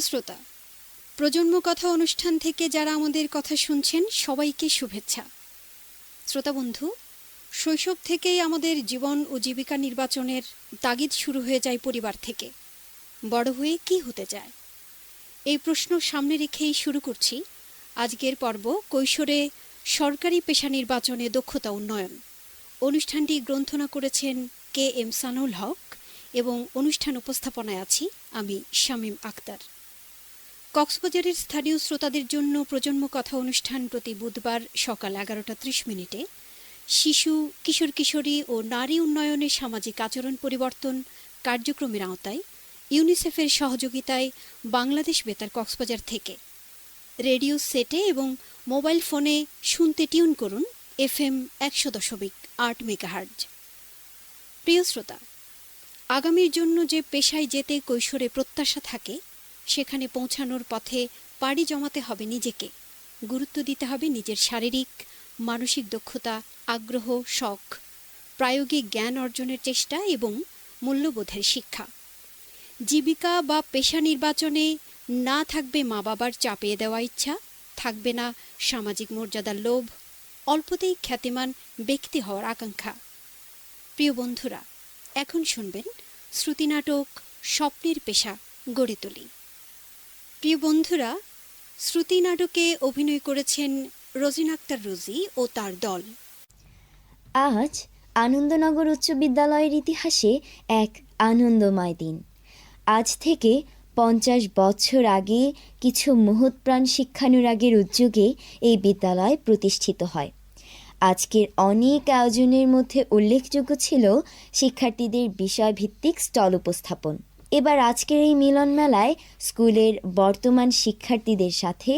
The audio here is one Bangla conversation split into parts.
প্রিয় শ্রোতা, প্রজন্ম কথা অনুষ্ঠান থেকে যারা আমাদের কথা শুনছেন সবাইকে শুভেচ্ছা। শ্রোতা বন্ধু, শৈশব থেকেই আমাদের জীবন ও জীবিকা নির্বাচনের তাগিদ শুরু হয়ে যায় পরিবার থেকে। বড় হয়ে কি হতে চায়, এই প্রশ্ন সামনে রেখেই শুরু করছি আজকের পর্ব কৈশোরে সরকারি পেশা নির্বাচনে দক্ষতা উন্নয়ন। অনুষ্ঠানটি গ্রন্থনা করেছেন KM সানুল হক এবং অনুষ্ঠান উপস্থাপনায় আছি আমি শামীম আক্তার। কক্সবাজারের স্থানীয় শ্রোতাদের জন্য প্রজন্ম কথা অনুষ্ঠান প্রতি বুধবার সকাল 11:30 শিশু, কিশোর কিশোরী ও নারী উন্নয়নে সামাজিক আচরণ পরিবর্তন কার্যক্রমের আওতায় ইউনিসেফের সহযোগিতায় বাংলাদেশ বেতার কক্সবাজার থেকে। রেডিও সেটে এবং মোবাইল ফোনে শুনতে টিউন করুন FM 100.8 মেগাহার্জ। প্রিয় শ্রোতা, আগামীর জন্য যে পেশায় যেতে কৈশোরে প্রত্যাশা থাকে, সেখানে পৌঁছানোর পথে পাড়ি জমাতে হবে নিজেকে। গুরুত্ব দিতে হবে নিজের শারীরিক, মানসিক দক্ষতা, আগ্রহ, শখ, প্রায়োগিক জ্ঞান অর্জনের চেষ্টা এবং মূল্যবোধের শিক্ষা। জীবিকা বা পেশা নির্বাচনে না থাকবে মা বাবার চাপিয়ে দেওয়া ইচ্ছা, থাকবে না সামাজিক মর্যাদার লোভ, অল্পতেই খ্যাতিমান ব্যক্তি হওয়ার আকাঙ্ক্ষা। প্রিয় বন্ধুরা, এখন শুনবেন শ্রুতি নাটক স্বপ্নের পেশা গড়ে তুলি। প্রিয় বন্ধুরা, শ্রুতি নাটকে অভিনয় করেছেন রোজিনা আক্তার রোজি ও তার দল। আজ আনন্দনগর উচ্চ বিদ্যালয়ের ইতিহাসে এক আনন্দময় দিন। আজ থেকে 50 বছর আগে কিছু মহৎপ্রাণ শিক্ষানুরাগের উদ্যোগে এই বিদ্যালয় প্রতিষ্ঠিত হয়। আজকের অনেক আয়োজনের মধ্যে উল্লেখযোগ্য ছিল শিক্ষার্থীদের বিষয়ভিত্তিক স্টল উপস্থাপন। এবার আজকের এই মিলন মেলায় স্কুলের বর্তমান শিক্ষার্থীদের সাথে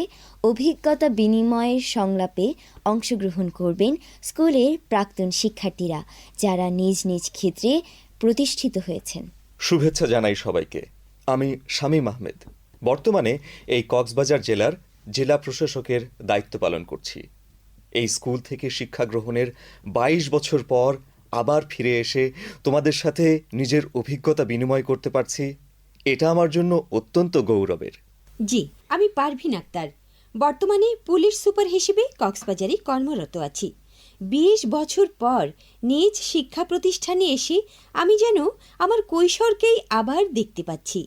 অভিজ্ঞতা বিনিময়ের সংলাপে অংশগ্রহণ করবেন স্কুলের প্রাক্তন শিক্ষার্থীরা, যারা নিজ নিজ ক্ষেত্রে প্রতিষ্ঠিত হয়েছেন। শুভেচ্ছা জানাই সবাইকে। আমি শামীম আহমেদ, বর্তমানে এই কক্সবাজার জেলার জেলা প্রশাসকের দায়িত্ব পালন করছি। এই স্কুল থেকে শিক্ষা গ্রহণের 22 বছর পর আবার ফিরে এসে তোমাদের সাথে নিজের অভিজ্ঞতা বিনিময় করতে পারছি, এটা আমার জন্য অত্যন্ত গৌরবের। জি, আমি পারভিন আক্তার, বর্তমানে পুলিশ সুপার হিসেবে কক্সবাজারে কর্মরত আছি। 20 বছর পর নিজ শিক্ষা প্রতিষ্ঠানে এসে আমি যেন আমার কৈশোরকেই আবার দেখতে পাচ্ছি।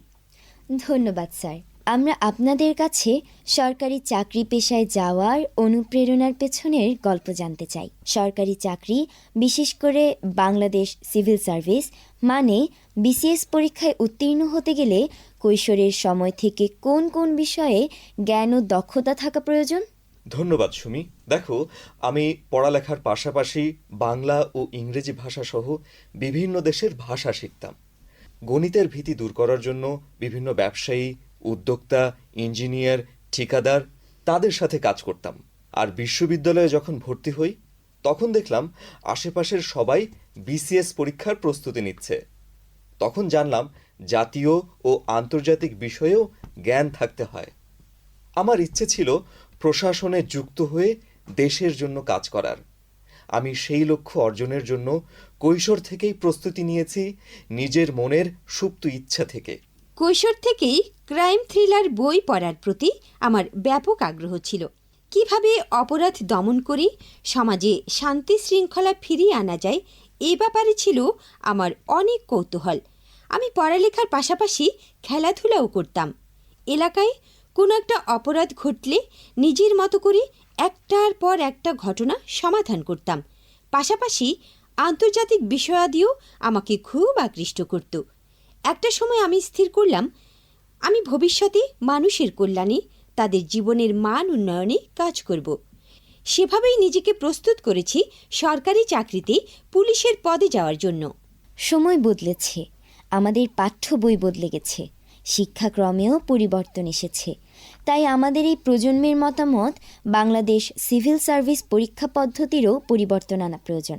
ধন্যবাদ স্যার। আমরা আপনাদের কাছে সরকারি চাকরি পেশায় যাওয়ার অনুপ্রেরণার পেছনের গল্প জানতে চাই। সরকারি চাকরি, বিশেষ করে বাংলাদেশ সিভিল সার্ভিস মানে BCS পরীক্ষায় উত্তীর্ণ হতে গেলে কৈশোরের সময় থেকে কোন কোন বিষয়ে জ্ঞান ও দক্ষতা থাকা প্রয়োজন? ধন্যবাদ সুমি। দেখো, আমি পড়ালেখার পাশাপাশি বাংলা ও ইংরেজি ভাষা সহ বিভিন্ন দেশের ভাষা শিখতাম। গণিতের ভীতি দূর করার জন্য বিভিন্ন ব্যবসায়ী, উদ্যোক্তা, ইঞ্জিনিয়ার, ঠিকাদার তাদের সাথে কাজ করতাম। আর বিশ্ববিদ্যালয়ে যখন ভর্তি হই, তখন দেখলাম আশেপাশের সবাই BCS পরীক্ষার প্রস্তুতি নিচ্ছে। তখন জানলাম জাতীয় ও আন্তর্জাতিক বিষয়েও জ্ঞান থাকতে হয়। আমার ইচ্ছে ছিল প্রশাসনে যুক্ত হয়ে দেশের জন্য কাজ করার। আমি সেই লক্ষ্য অর্জনের জন্য কৈশোর থেকেই প্রস্তুতি নিয়েছি, নিজের মনের সুপ্ত ইচ্ছা থেকে। কৈশোর থেকেই ক্রাইম থ্রিলার বই পড়ার প্রতি আমার ব্যাপক আগ্রহ ছিল। কিভাবে অপরাধ দমন করে সমাজে শান্তি শৃঙ্খলা ফিরিয়ে আনা যায়, এ ব্যাপারে ছিল আমার অনেক কৌতূহল। আমি পড়ালেখার পাশাপাশি খেলাধুলাও করতাম। এলাকায় কোনো একটা অপরাধ ঘটলে নিজের মতো করে একটার পর একটা ঘটনা সমাধান করতাম। পাশাপাশি আন্তর্জাতিক বিষয়াদিও আমাকে খুব আকৃষ্ট করত। একটা সময় আমি স্থির করলাম, আমি ভবিষ্যতে মানুষের কল্যাণে, তাদের জীবনের মান উন্নয়নে কাজ করব। সেভাবেই নিজেকে প্রস্তুত করেছি সরকারি চাকরিতে পুলিশের পদে যাওয়ার জন্য। সময় বদলেছে, আমাদের পাঠ্য বই বদলে গেছে, শিক্ষাক্রমেও পরিবর্তন এসেছে। তাই আমাদের এই প্রজন্মের মতামত বাংলাদেশ সিভিল সার্ভিস পরীক্ষা পদ্ধতিরও পরিবর্তন আনা প্রয়োজন।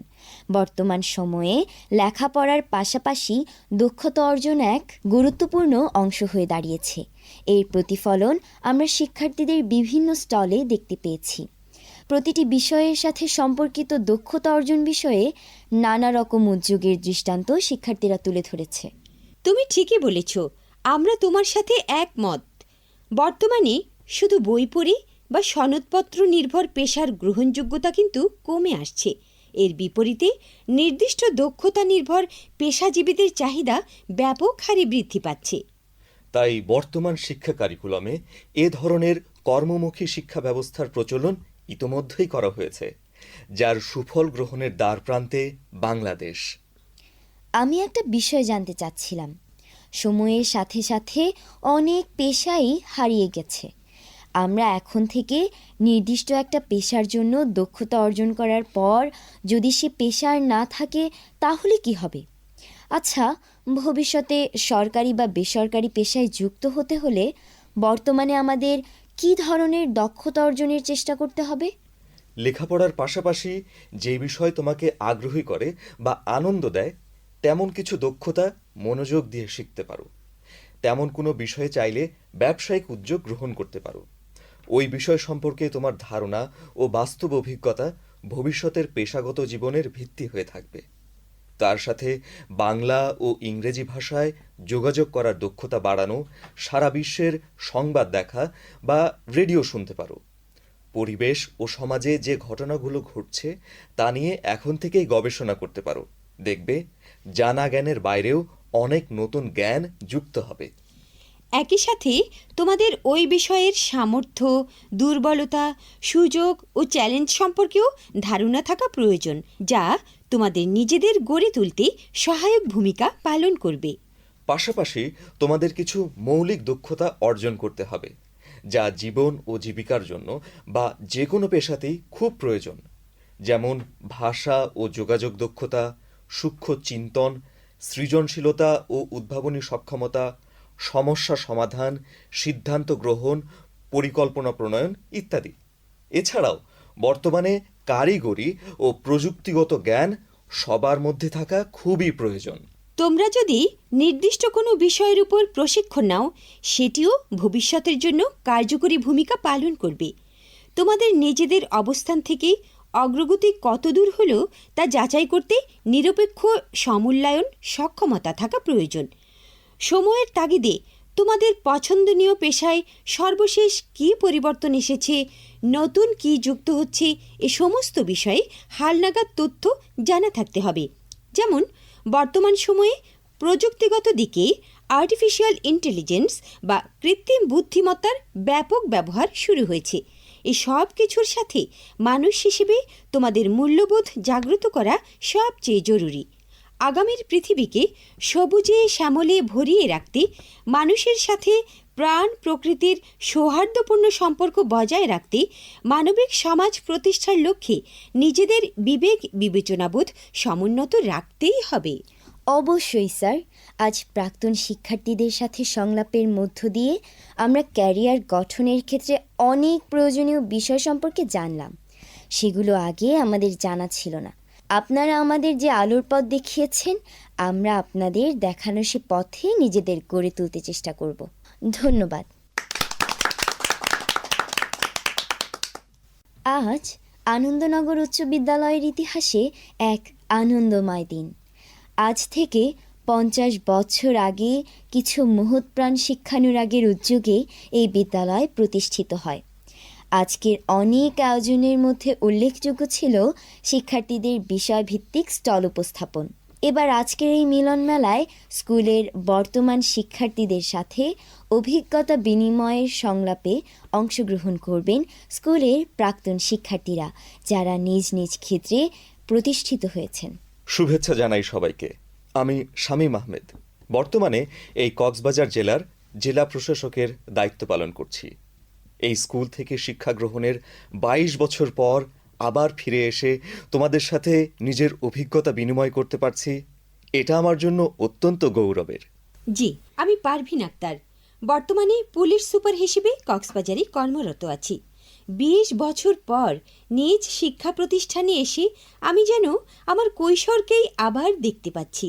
বর্তমান সময়ে লেখাপড়ার পাশাপাশি দক্ষতা অর্জন এক গুরুত্বপূর্ণ অংশ হয়ে দাঁড়িয়েছে। এর প্রতিফলন আমরা শিক্ষার্থীদের বিভিন্ন স্টলে দেখতে পেয়েছি। প্রতিটি বিষয়ের সাথে সম্পর্কিত দক্ষতা অর্জন বিষয়ে নানা রকম উদ্যোগের দৃষ্টান্ত শিক্ষার্থীরা তুলে ধরেছে। তুমি ঠিকই বলেছ, আমরা তোমার সাথে একমত। বর্তমানে শুধু বই পড়ে বা সনদপত্র নির্ভর পেশার গ্রহণযোগ্যতা কিন্তু কমে আসছে। এর বিপরীতে নির্দিষ্ট দক্ষতা নির্ভর পেশাজীবীদের চাহিদা ব্যাপক হারে বৃদ্ধি পাচ্ছে। তাই বর্তমান শিক্ষা কারিকুলামে এ ধরনের কর্মমুখী শিক্ষা ব্যবস্থার প্রচলন ইতোমধ্যেই করা হয়েছে, যার সুফল গ্রহণের দ্বারপ্রান্তে বাংলাদেশ। আমি একটা বিষয় জানতে চাচ্ছিলাম। সময়ের সাথে সাথে অনেক পেশাই হারিয়ে গেছে। আমরা এখন থেকে নির্দিষ্ট একটা পেশার জন্য দক্ষতা অর্জন করার পর যদি সে পেশার না থাকে তাহলে কি হবে? আচ্ছা, ভবিষ্যতে সরকারি বা বেসরকারি পেশায় যুক্ত হতে হলে বর্তমানে আমাদের কী ধরনের দক্ষতা অর্জনের চেষ্টা করতে হবে? লেখাপড়ার পাশাপাশি যে বিষয় তোমাকে আগ্রহী করে বা আনন্দ দেয় তেমন কিছু দক্ষতা মনোযোগ দিয়ে শিখতে পারো। তেমন কোনো বিষয়ে চাইলে ব্যবসায়িক উদ্যোগ গ্রহণ করতে পারো। ওই বিষয় সম্পর্কে তোমার ধারণা ও বাস্তব অভিজ্ঞতা ভবিষ্যতের পেশাগত জীবনের ভিত্তি হয়ে থাকবে। তার সাথে বাংলা ও ইংরেজি ভাষায় যোগাযোগ করার দক্ষতা বাড়ানো, সারা বিশ্বের সংবাদ দেখা বা রেডিও শুনতে পারো। পরিবেশ ও সমাজে যে ঘটনাগুলো ঘটছে তা নিয়ে এখন থেকেই গবেষণা করতে পারো। দেখবে জানা জ্ঞানের বাইরেও অনেক নতুন জ্ঞান যুক্ত হবে। একই সাথে তোমাদের ওই বিষয়ের সামর্থ্য, দুর্বলতা, সুযোগ ও চ্যালেঞ্জ সম্পর্কেও ধারণা থাকা প্রয়োজন, যা তোমাদের নিজেদের গড়ে তুলতে সহায়ক ভূমিকা পালন করবে। পাশাপাশি তোমাদের কিছু মৌলিক দক্ষতা অর্জন করতে হবে, যা জীবন ও জীবিকার জন্য বা যে কোনো পেশাতেই খুব প্রয়োজন। যেমন ভাষা ও যোগাযোগ দক্ষতা, সূক্ষ্ম চিন্তন, সৃজনশীলতা ও উদ্ভাবনী সক্ষমতা, সমস্যা সমাধান, সিদ্ধান্ত গ্রহণ, পরিকল্পনা প্রণয়ন ইত্যাদি। এছাড়াও বর্তমানে কারিগরি ও প্রযুক্তিগত জ্ঞান সবার মধ্যে থাকা খুবই প্রয়োজন। তোমরা যদি নির্দিষ্ট কোনো বিষয়ের উপর প্রশিক্ষণ নাও, সেটিও ভবিষ্যতের জন্য কার্যকরী ভূমিকা পালন করবে। তোমাদের নিজেদের অবস্থান থেকে অগ্রগতি কতদূর হলো তা যাচাই করতে নিরপেক্ষ সমূল্যায়ন সক্ষমতা থাকা প্রয়োজন। সময়ের তাগিদে তোমাদের পছন্দনীয় পেশায় সর্বশেষ কী পরিবর্তন এসেছে, নতুন কী যুক্ত হচ্ছে, এ সমস্ত বিষয়ে হালনাগাদ তথ্য জানা থাকতে হবে। যেমন বর্তমান সময়ে প্রযুক্তিগত দিকে আর্টিফিশিয়াল ইন্টেলিজেন্স বা কৃত্রিম বুদ্ধিমত্তার ব্যাপক ব্যবহার শুরু হয়েছে। এই সব কিছুর সাথে মানুষ হিসেবে তোমাদের মূল্যবোধ জাগ্রত করা সবচেয়ে জরুরি। আগামীর পৃথিবীকে সবুজে শ্যামলে ভরিয়ে রাখতে, মানুষের সাথে প্রাণ প্রকৃতির সৌহার্দ্যপূর্ণ সম্পর্ক বজায় রাখতে, মানবিক সমাজ প্রতিষ্ঠার লক্ষ্যে নিজেদের বিবেক বিবেচনাবোধ সমুন্নত রাখতেই হবে। অবশ্যই স্যার। আজ প্রাক্তন শিক্ষার্থীদের সাথে সংলাপের মধ্য দিয়ে আমরা ক্যারিয়ার গঠনের ক্ষেত্রে অনেক প্রয়োজনীয় বিষয় সম্পর্কে জানলাম। সেগুলো আগে আমাদের জানা ছিল না। আপনারা আমাদের যে আলোর পথ দেখিয়েছেন, আমরা আপনাদের দেখানো সে পথে নিজেদের গড়ে তুলতে চেষ্টা করব। ধন্যবাদ। আজ আনন্দনগর উচ্চ বিদ্যালয়ের ইতিহাসে এক আনন্দময় দিন। আজ থেকে 50 বছর আগে কিছু মহৎপ্রাণ শিক্ষানুরাগের উদ্যোগে এই বিদ্যালয় প্রতিষ্ঠিত হয়। আজকের অনেক আয়োজনের মধ্যে উল্লেখযোগ্য ছিল শিক্ষার্থীদের বিষয়ভিত্তিক স্টল উপস্থাপন। এবার আজকের এই মিলন মেলায় স্কুলের বর্তমান শিক্ষার্থীদের সাথে অভিজ্ঞতা বিনিময়ের সংলাপে অংশগ্রহণ করবেন স্কুলের প্রাক্তন শিক্ষার্থীরা, যারা নিজ নিজ ক্ষেত্রে প্রতিষ্ঠিত হয়েছেন। শুভেচ্ছা জানাই সবাইকে। আমি শামীম আহমেদ। বর্তমানে এই কক্সবাজার জেলার জেলা প্রশাসকের দায়িত্ব পালন করছি। এই স্কুল থেকে শিক্ষা গ্রহণের 22 বছর পর আবার ফিরে এসে তোমাদের সাথে নিজের অভিজ্ঞতা বিনিময় করতে পারছি, এটা আমার জন্য অত্যন্ত গৌরবের। জি, আমি পারভিন আক্তার। বর্তমানে পুলিশ সুপার হিসেবে কক্সবাজারে কর্মরত আছি। 20 বছর পর নিজ শিক্ষা প্রতিষ্ঠানে এসে আমি যেন আমার কৈশোরকেই আবার দেখতে পাচ্ছি।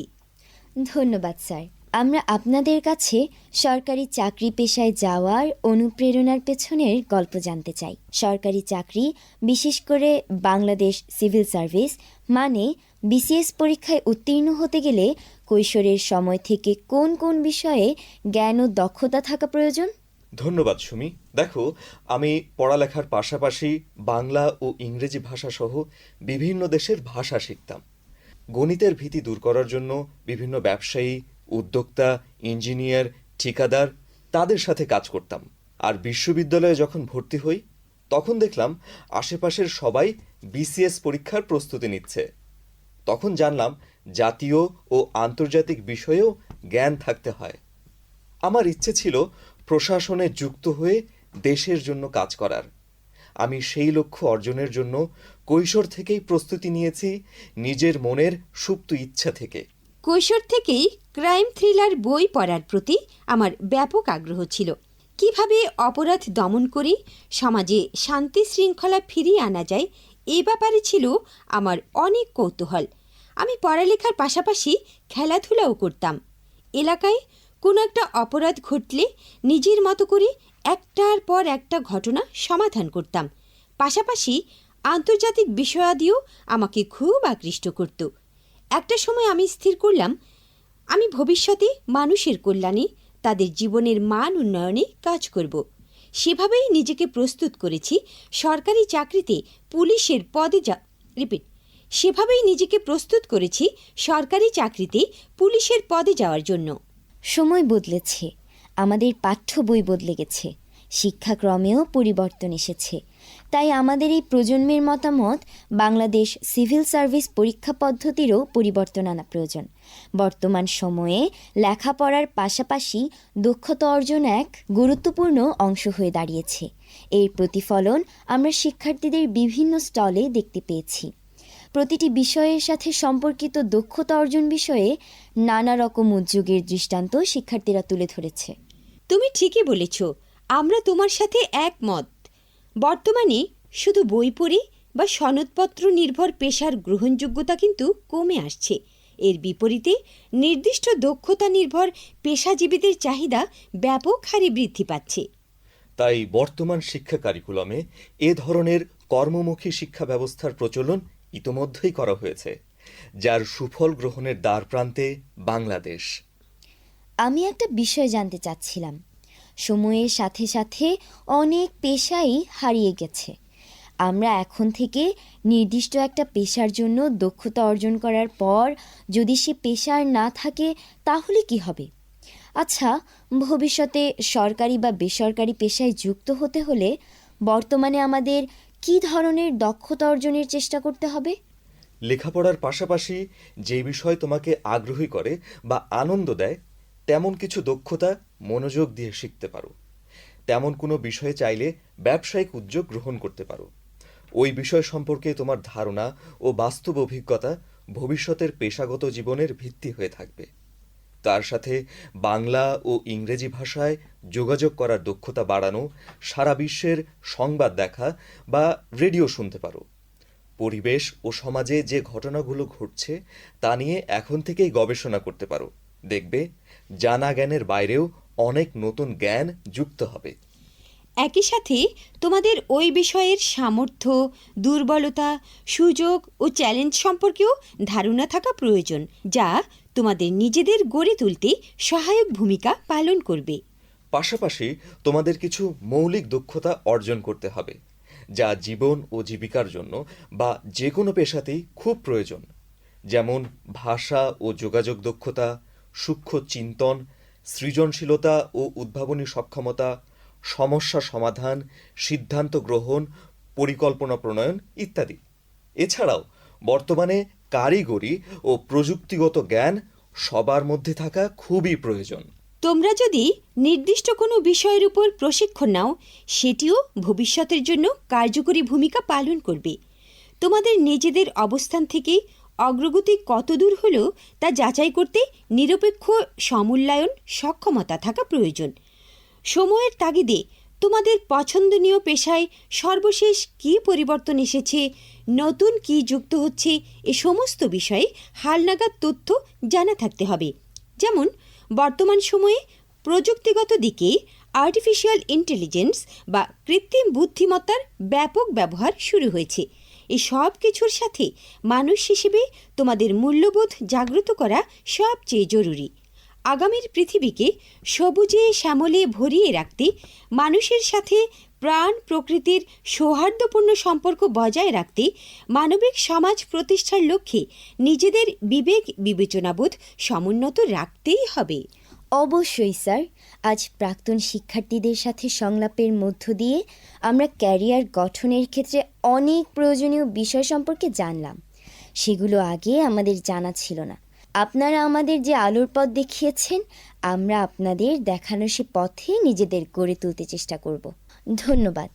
ধন্যবাদ স্যার। আমরা আপনাদের কাছে সরকারি চাকরি পেশায় যাওয়ার অনুপ্রেরণার পেছনের গল্প জানতে চাই। সরকারি চাকরি, বিশেষ করে বাংলাদেশ সিভিল সার্ভিস মানে বিসিএস পরীক্ষায় উত্তীর্ণ হতে গেলে কৈশোরের সময় থেকে কোন কোন বিষয়ে জ্ঞান ও দক্ষতা থাকা প্রয়োজন? ধন্যবাদ সুমি। দেখো, আমি পড়ালেখার পাশাপাশি বাংলা ও ইংরেজি ভাষা সহ বিভিন্ন দেশের ভাষা শিখতাম। গণিতের ভীতি দূর করার জন্য বিভিন্ন ব্যবসায়ী, উদ্যোক্তা, ইঞ্জিনিয়ার, ঠিকাদার তাদের সাথে কাজ করতাম। আর বিশ্ববিদ্যালয়ে যখন ভর্তি হই তখন দেখলাম আশেপাশের সবাই বিসিএস পরীক্ষার প্রস্তুতি নিচ্ছে। তখন জানলাম জাতীয় ও আন্তর্জাতিক বিষয়েও জ্ঞান থাকতে হয়। আমার ইচ্ছে ছিল প্রশাসনে যুক্ত হয়ে দেশের জন্য কাজ করার। আমি সেই লক্ষ্য অর্জনের জন্য কৈশোর থেকেই প্রস্তুতি নিয়েছি, নিজের মনের সুপ্ত ইচ্ছা থেকে। কৈশোর থেকেই ক্রাইম থ্রিলার বই পড়ার প্রতি আমার ব্যাপক আগ্রহ ছিল। কিভাবে অপরাধ দমন করে সমাজে শান্তি শৃঙ্খলা ফিরিয়ে আনা যায় এ ব্যাপারে ছিল আমার অনেক কৌতূহল। আমি পড়ালেখার পাশাপাশি খেলাধুলাও করতাম। এলাকায় কোনো একটা অপরাধ ঘটলে নিজের মতো করে একটার পর একটা ঘটনা সমাধান করতাম। পাশাপাশি আন্তর্জাতিক বিষয়াদিও আমাকে খুব আকৃষ্ট করত। একটা সময় আমি স্থির করলাম আমি ভবিষ্যতে মানুষের কল্যাণে, তাদের জীবনের মান উন্নয়নে কাজ করব। সেভাবেই নিজেকে প্রস্তুত করেছি সরকারি চাকরিতে পুলিশের পদে যাওয়ার জন্য। সময় বদলেছে, আমাদের পাঠ্য বই বদলে গেছে, শিক্ষাক্রমেও পরিবর্তন এসেছে। তাই আমাদের এই প্রজন্মের মতামত বাংলাদেশ সিভিল সার্ভিস পরীক্ষা পদ্ধতিরও পরিবর্তন আনা প্রয়োজন। বর্তমান সময়ে লেখাপড়ার পাশাপাশি দক্ষতা অর্জন এক গুরুত্বপূর্ণ অংশ হয়ে দাঁড়িয়েছে। এর প্রতিফলন আমরা শিক্ষার্থীদের বিভিন্ন স্টলে দেখতে পেয়েছি। প্রতিটি বিষয়ের সাথে সম্পর্কিত দক্ষতা অর্জন বিষয়ে নানা রকম উদ্যোগের দৃষ্টান্ত শিক্ষার্থীরা তুলে ধরেছে। তুমি ঠিকই বলেছ, আমরা তোমার সাথে একমত। বর্তমানে শুধু বই পড়ে বা সনদপত্র নির্ভর পেশার গ্রহণযোগ্যতা কিন্তু কমে আসছে। এর বিপরীতে নির্দিষ্ট দক্ষতা নির্ভর পেশাজীবীদের চাহিদা ব্যাপক হারে বৃদ্ধি পাচ্ছে। তাই বর্তমান শিক্ষা কারিকুলামে এ ধরনের কর্মমুখী শিক্ষা ব্যবস্থার প্রচলন ইতোমধ্যেই করা হয়েছে, যার সুফল গ্রহণের দ্বারপ্রান্তে বাংলাদেশ। আমি একটা বিষয় জানতে চাচ্ছিলাম, সময়ের সাথে সাথে অনেক পেশাই হারিয়ে গেছে। আমরা এখন থেকে নির্দিষ্ট একটা পেশার জন্য দক্ষতা অর্জন করার পর যদি সে পেশার না থাকে তাহলে কি হবে? আচ্ছা, ভবিষ্যতে সরকারি বা বেসরকারি পেশায় যুক্ত হতে হলে বর্তমানে আমাদের কী ধরনের দক্ষতা অর্জনের চেষ্টা করতে হবে? লেখাপড়ার পাশাপাশি যে বিষয় তোমাকে আগ্রহী করে বা আনন্দ দেয় তেমন কিছু দক্ষতা মনোযোগ দিয়ে শিখতে পারো। তেমন কোনো বিষয়ে চাইলে ব্যবসায়িক উদ্যোগ গ্রহণ করতে পারো। ওই বিষয় সম্পর্কে তোমার ধারণা ও বাস্তব অভিজ্ঞতা ভবিষ্যতের পেশাগত জীবনের ভিত্তি হয়ে থাকবে। তার সাথে বাংলা ও ইংরেজি ভাষায় যোগাযোগ করার দক্ষতা বাড়ানো, সারা বিশ্বের সংবাদ দেখা বা রেডিও শুনতে পারো। পরিবেশ ও সমাজে যে ঘটনাগুলো ঘটছে তা নিয়ে এখন থেকেই গবেষণা করতে পারো। দেখবে জানা জ্ঞানের বাইরেও অনেক নতুন জ্ঞান যুক্ত হবে। একই সাথে তোমাদের ওই বিষয়ের সামর্থ্য, দুর্বলতা, সুযোগ ও চ্যালেঞ্জ সম্পর্কেও ধারণা থাকা প্রয়োজন, যা তোমাদের নিজেদের গড়ে তুলতে সহায়ক ভূমিকা পালন করবে। পাশাপাশি তোমাদের কিছু মৌলিক দক্ষতা অর্জন করতে হবে, যা জীবন ও জীবিকার জন্য বা যে কোনো পেশাতেই খুব প্রয়োজন। যেমন ভাষা ও যোগাযোগ দক্ষতা, সূক্ষ্ম চিন্তন, সৃজনশীলতা ও উদ্ভাবনী সক্ষমতা, সমস্যা সমাধান, সিদ্ধান্ত গ্রহণ, পরিকল্পনা প্রণয়ন ইত্যাদি। এছাড়াও বর্তমানে কারিগরি ও প্রযুক্তিগত জ্ঞান সবার মধ্যে থাকা খুবই প্রয়োজন। তোমরা যদি নির্দিষ্ট কোনো বিষয়ের উপর প্রশিক্ষণ নাও, সেটিও ভবিষ্যতের জন্য কার্যকরী ভূমিকা পালন করবে। তোমাদের নিজেদের অবস্থান থেকে অগ্রগতি কতদূর হলো তা যাচাই করতে নিরপেক্ষ সমূল্যায়ন সক্ষমতা থাকা প্রয়োজন। সময়ের তাগিদে তোমাদের পছন্দনীয় পেশায় সর্বশেষ কী পরিবর্তন এসেছে, নতুন কী যুক্ত হচ্ছে, এ সমস্ত বিষয়ে হালনাগাদ তথ্য জানা থাকতে হবে। যেমন বর্তমান সময়ে প্রযুক্তিগত দিকে আর্টিফিশিয়াল ইন্টেলিজেন্স বা কৃত্রিম বুদ্ধিমত্তার ব্যাপক ব্যবহার শুরু হয়েছে। এই সব কিছুর সাথে মানুষ হিসেবে তোমাদের মূল্যবোধ জাগ্রত করা সবচেয়ে জরুরি। আগামীর পৃথিবীকে সবুজে শ্যামলে ভরিয়ে রাখতে মানুষের সাথে প্রাণ প্রকৃতির সৌহার্দ্যপূর্ণ সম্পর্ক বজায় রাখতে মানবিক সমাজ প্রতিষ্ঠার লক্ষ্যে নিজেদের বিবেক বিবেচনাবোধ সমুন্নত রাখতেই হবে। অবশ্যই স্যার, আজ প্রাক্তন শিক্ষার্থীদের সাথে সংলাপের মধ্য দিয়ে আমরা ক্যারিয়ার গঠনের ক্ষেত্রে অনেক প্রয়োজনীয় বিষয় সম্পর্কে জানলাম। সেগুলো আগে আমাদের জানা ছিল না। আপনারা আমাদের যে আলোর পথ দেখিয়েছেন, আমরা আপনাদের দেখানো সে পথে নিজেদের গড়ে তুলতে চেষ্টা করব। ধন্যবাদ।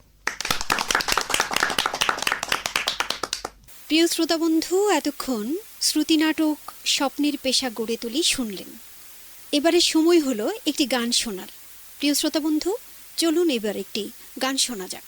প্রিয় শ্রোতা বন্ধু, এতক্ষণ শ্রুতি নাটক স্বপ্নের পেশা গড়ে তুলি শুনলেন। এবারে সময় হলো একটি গান শোনার। প্রিয় শ্রোতা বন্ধু, চলুন এবার একটি গান শোনা যাক।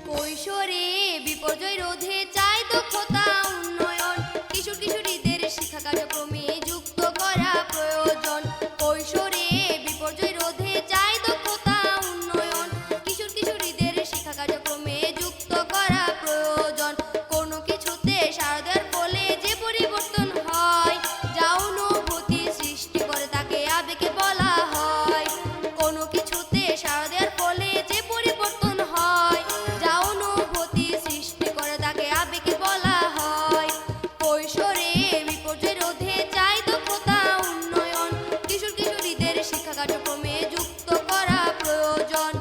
কৈশোরে বিপর্যয় রোধে চাই দক্ষতা উন্নয়ন, কিশোর কিশোরীদের শিক্ষা কার্যক্রমে যুক্ত করা প্রয়োজন। কৈশোরে বিপর্যয় রোধে চাই দক্ষতা উন্নয়ন, কিশোর কিশোরীদের শিক্ষা কার্যক্রমে যুক্ত করা প্রয়োজন। কোনো কিছুতে সাড়া দেওয়ার ফলে যে পরিবর্তন হয়, যা অনুভূতি সৃষ্টি করে তাকে আবেগে বলা হয়। কোনো কিছুতে সাড়া দেওয়ার ফলে যে পরিবর্তন হয়, যা অনুভূতি সৃষ্টি করে তাকে আবেগে বলা হয়। কৈশোরে বিপর্যয় রোধে চাই দক্ষতা উন্নয়ন, কিশোর কিশোরীদের শিক্ষা কার্যক্রমে যুক্ত করা প্রয়োজন।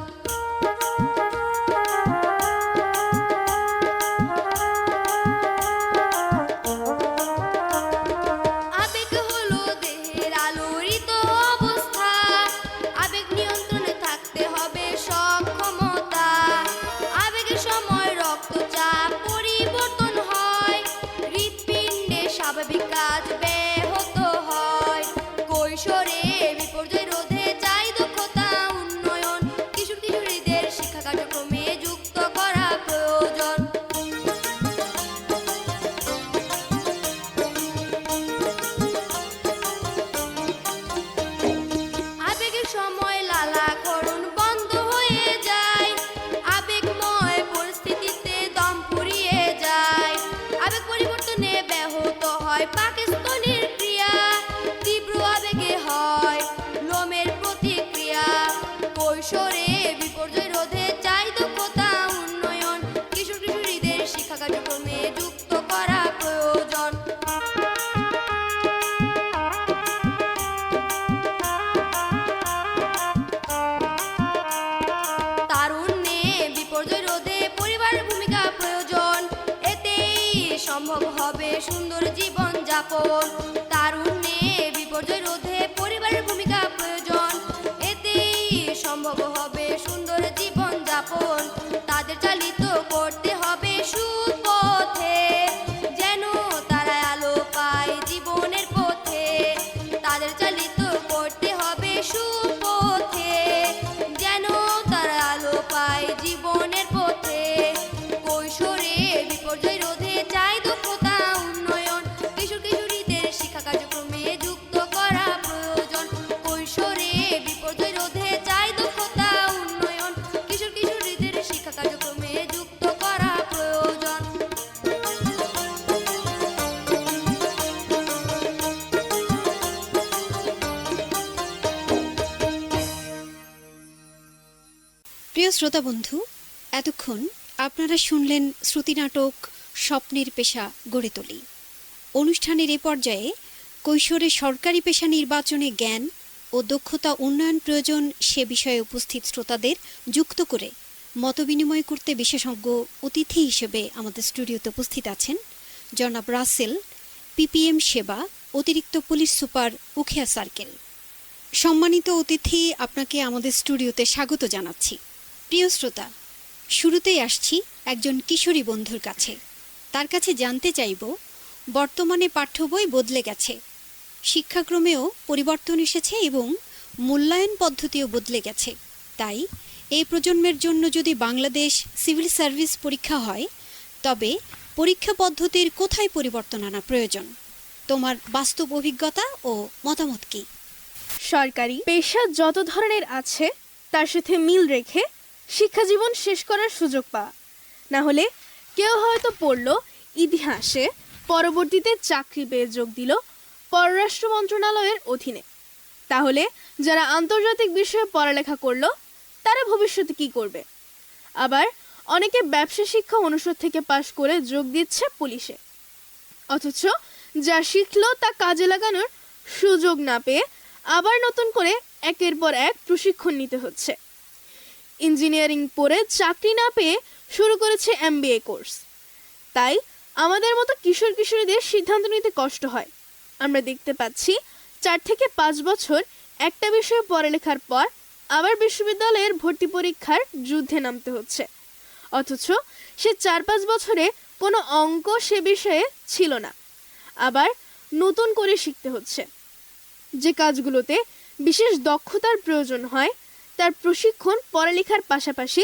আবেগ হলো দেহের আলোড়িত অবস্থা, আবেগ নিয়ন্ত্রণে থাকতে হবে সক্ষমতা। আবেগের সময় রক্তচাপ পরিবর্তন হয়, হৃৎপিণ্ডে স্বাভাবিক কাজ ব্যাহত হয়। কৈশোরে বিপর্যয় রোধে চাই দক্ষতা উন্নয়ন, কিশোর কিশোরীদের শিক্ষা কার্যক্রমে যুক্ত করা প্রয়োজন। আবেগের সময় লালাকরণ বন্ধ হয়ে যায়, আবেগময় পরিস্থিতিতে দম ফুরিয়ে যায়। আবেগ পরিবর্তনে ব্যাহত হয় পাকস্থলীর ক্রিয়া, তীব্র আবেগে হয় লোমের প্রতিক্রিয়া। কৈশোরে বিপর্যয় রোধে চাই দক্ষতা উন্নয়ন, কিশোর কিশোরীদের শিক্ষা কার্যক্রমে যুক্ত করা প্রয়োজন। তারুণ্যে বিপর্যয় রোধে পরিবারের ভূমিকা প্রয়োজন, এতেই সম্ভব হবে সুন্দর জীবন যাপন। তারুণ্যে বিপর্যয় রোধে পরিবারের ভূমিকা প্রয়োজন, এতেই সম্ভব হবে সুন্দর জীবন যাপন। তাদের চালিত করতে হবে সুপথে, যেন তারা আলো পায় জীবনের পথে। তাদের চালিত করতে হবে সুপথে, যেন তারা আলো পায় জীবনের পথে। কৈশোরে বিপর্যয় রোধে চাই দক্ষতা উন্নয়ন, কিশোর কিশোরীদের শিক্ষা কার্যক্রমে যুক্ত করা প্রয়োজন। কৈশোরে বিপর্যয় রোধে চাই দক্ষতা উন্নয়ন, কিশোর কিশোরীদের শিক্ষা কার্যক্রমে যুক্ত করা প্রয়োজন। প্রিয় শ্রোতা বন্ধু, এতক্ষণ আপনারা শুনলেন শ্রুতি নাটক স্বপ্নের পেশা গড়ে তুলি। অনুষ্ঠানের এ পর্যায়ে কৈশোরে সরকারি পেশা নির্বাচনে জ্ঞান ও দক্ষতা উন্নয়ন প্রয়োজন সে বিষয়ে উপস্থিত শ্রোতাদের যুক্ত করে মতবিনিময় করতে বিশেষজ্ঞ অতিথি হিসেবে আমাদের স্টুডিওতে উপস্থিত আছেন জনাব রাসেল, পিপিএম সেবা, অতিরিক্ত পুলিশ সুপার, উখিয়া সার্কেল। সম্মানিত অতিথি, আপনাকে আমাদের স্টুডিওতে স্বাগত জানাচ্ছি। প্রিয় শ্রোতা, শুরুতেই আসছি একজন কিশোরী বন্ধুর কাছে। তার কাছে জানতে চাইব, বর্তমানে পাঠ্য বই বদলে গেছে, শিক্ষাক্রমেও পরিবর্তন এসেছে এবং মূল্যায়ন পদ্ধতিও বদলে গেছে। তাই এই প্রজন্মের জন্য যদি বাংলাদেশ সিভিল সার্ভিস পরীক্ষা হয়, তবে পরীক্ষা পদ্ধতির কোথায় পরিবর্তন আনা প্রয়োজন? তোমার বাস্তব অভিজ্ঞতা ও মতামত কি? সরকারি পেশা যত ধরনের আছে তার সাথে মিল রেখে শিক্ষা জীবন শেষ করার সুযোগ পাওয়া। না হলে কেউ হয়তো পড়ল ইতিহাসে, পরবর্তীতে চাকরি পেয়ে যোগ দিল পররাষ্ট্র মন্ত্রণালয়ের অধীনে। তাহলে যারা আন্তর্জাতিক বিষয়ে পড়ালেখা করলো তারা ভবিষ্যতে কি করবে? আবার অনেকে ব্যবসা শিক্ষা অনুষদ থেকে পাশ করে যোগ দিচ্ছে পুলিশে, অথচ যা শিখলো তা কাজে লাগানোর সুযোগ না পেয়ে আবার নতুন করে একের পর এক প্রশিক্ষণ নিতে হচ্ছে। ইঞ্জিনিয়ারিং পড়ে চাকরি না পেয়ে শুরু করেছে MBA কোর্স। তাই আমাদের মতো কিশোর কিশোরীদের সিদ্ধান্ত নিতে কষ্ট হয়। আমরা দেখতে পাচ্ছি 4 থেকে 5 বছর একটা বিষয়ে পড়ালেখার পর আবার বিশ্ববিদ্যালয়ের ভর্তি পরীক্ষার যুদ্ধে নামতে হচ্ছে, অথচ সে 4-5 বছরে কোনো অঙ্ক সে বিষয়ে ছিল না, আবার নতুন করে শিখতে হচ্ছে। যে কাজগুলোতে বিশেষ দক্ষতার প্রয়োজন হয় তার প্রশিক্ষণ পড়ালেখার পাশাপাশি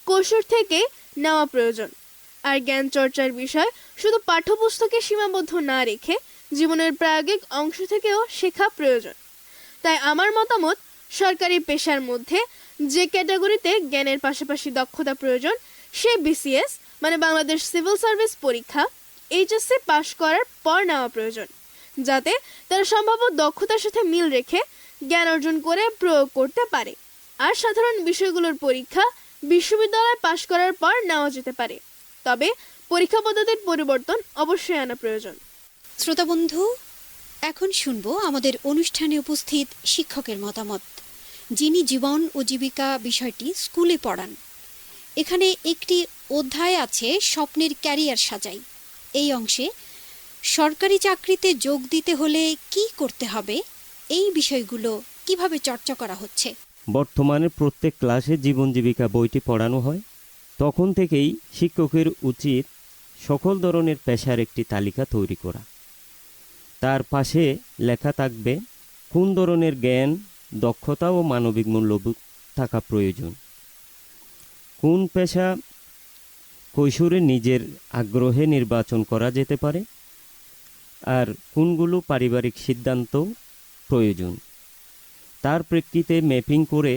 কৈশোর থেকে নেওয়া প্রয়োজন। আর জ্ঞান চর্চার বিষয় শুধু পাঠ্যপুস্তকে সীমাবদ্ধ না রেখে জীবনের প্রায়োগিক অংশ থেকেও শেখা প্রয়োজন। তাই আমার মতামত, সরকারি পেশার মধ্যে যে ক্যাটাগরিতে জ্ঞানের পাশাপাশি দক্ষতা প্রয়োজন সে BCS মানে বাংলাদেশ সিভিল সার্ভিস পরীক্ষা HSC পাশ করার পর নেওয়া প্রয়োজন, যাতে তারা সম্ভাব্য দক্ষতার সাথে মিল রেখে জ্ঞান অর্জন করে প্রয়োগ করতে পারে। আর সাধারণ বিষয়গুলোর পরীক্ষা বিশ্ববিদ্যালয় পাশ করার পর নেওয়া যেতে পারে, তবে পরীক্ষা পদ্ধতির পরিবর্তন অবশ্যই আনা প্রয়োজন। শ্রোতা বন্ধু, এখন শুনবো আমাদের অনুষ্ঠানে উপস্থিত শিক্ষকের মতামত, যিনি জীবন ও জীবিকা বিষয়টি স্কুলে পড়ান। এখানে একটি অধ্যায় আছে স্বপ্নের ক্যারিয়ার সাজাই। এই অংশে সরকারি চাকরিতে যোগ দিতে হলে কি করতে হবে, এই বিষয়গুলো কিভাবে চর্চা করা হচ্ছে। বর্তমানে প্রত্যেক ক্লাসে জীবন জীবিকা বইটি পড়ানো হয়। তখন থেকেই শিক্ষকের উচিত সকল ধরনের পেশার একটি তালিকা তৈরি করা। তার পাশে লেখা থাকবে কোন ধরনের জ্ঞান, দক্ষতা ও মানবিক মূল্যবোধ থাকা প্রয়োজন, কোন পেশা কৈশোরে নিজের আগ্রহে নির্বাচন করা যেতে পারে, আর কোনগুলো পারিবারিক সিদ্ধান্ত প্রয়োজন। তার প্রেক্ষিতে ম্যাপিং করে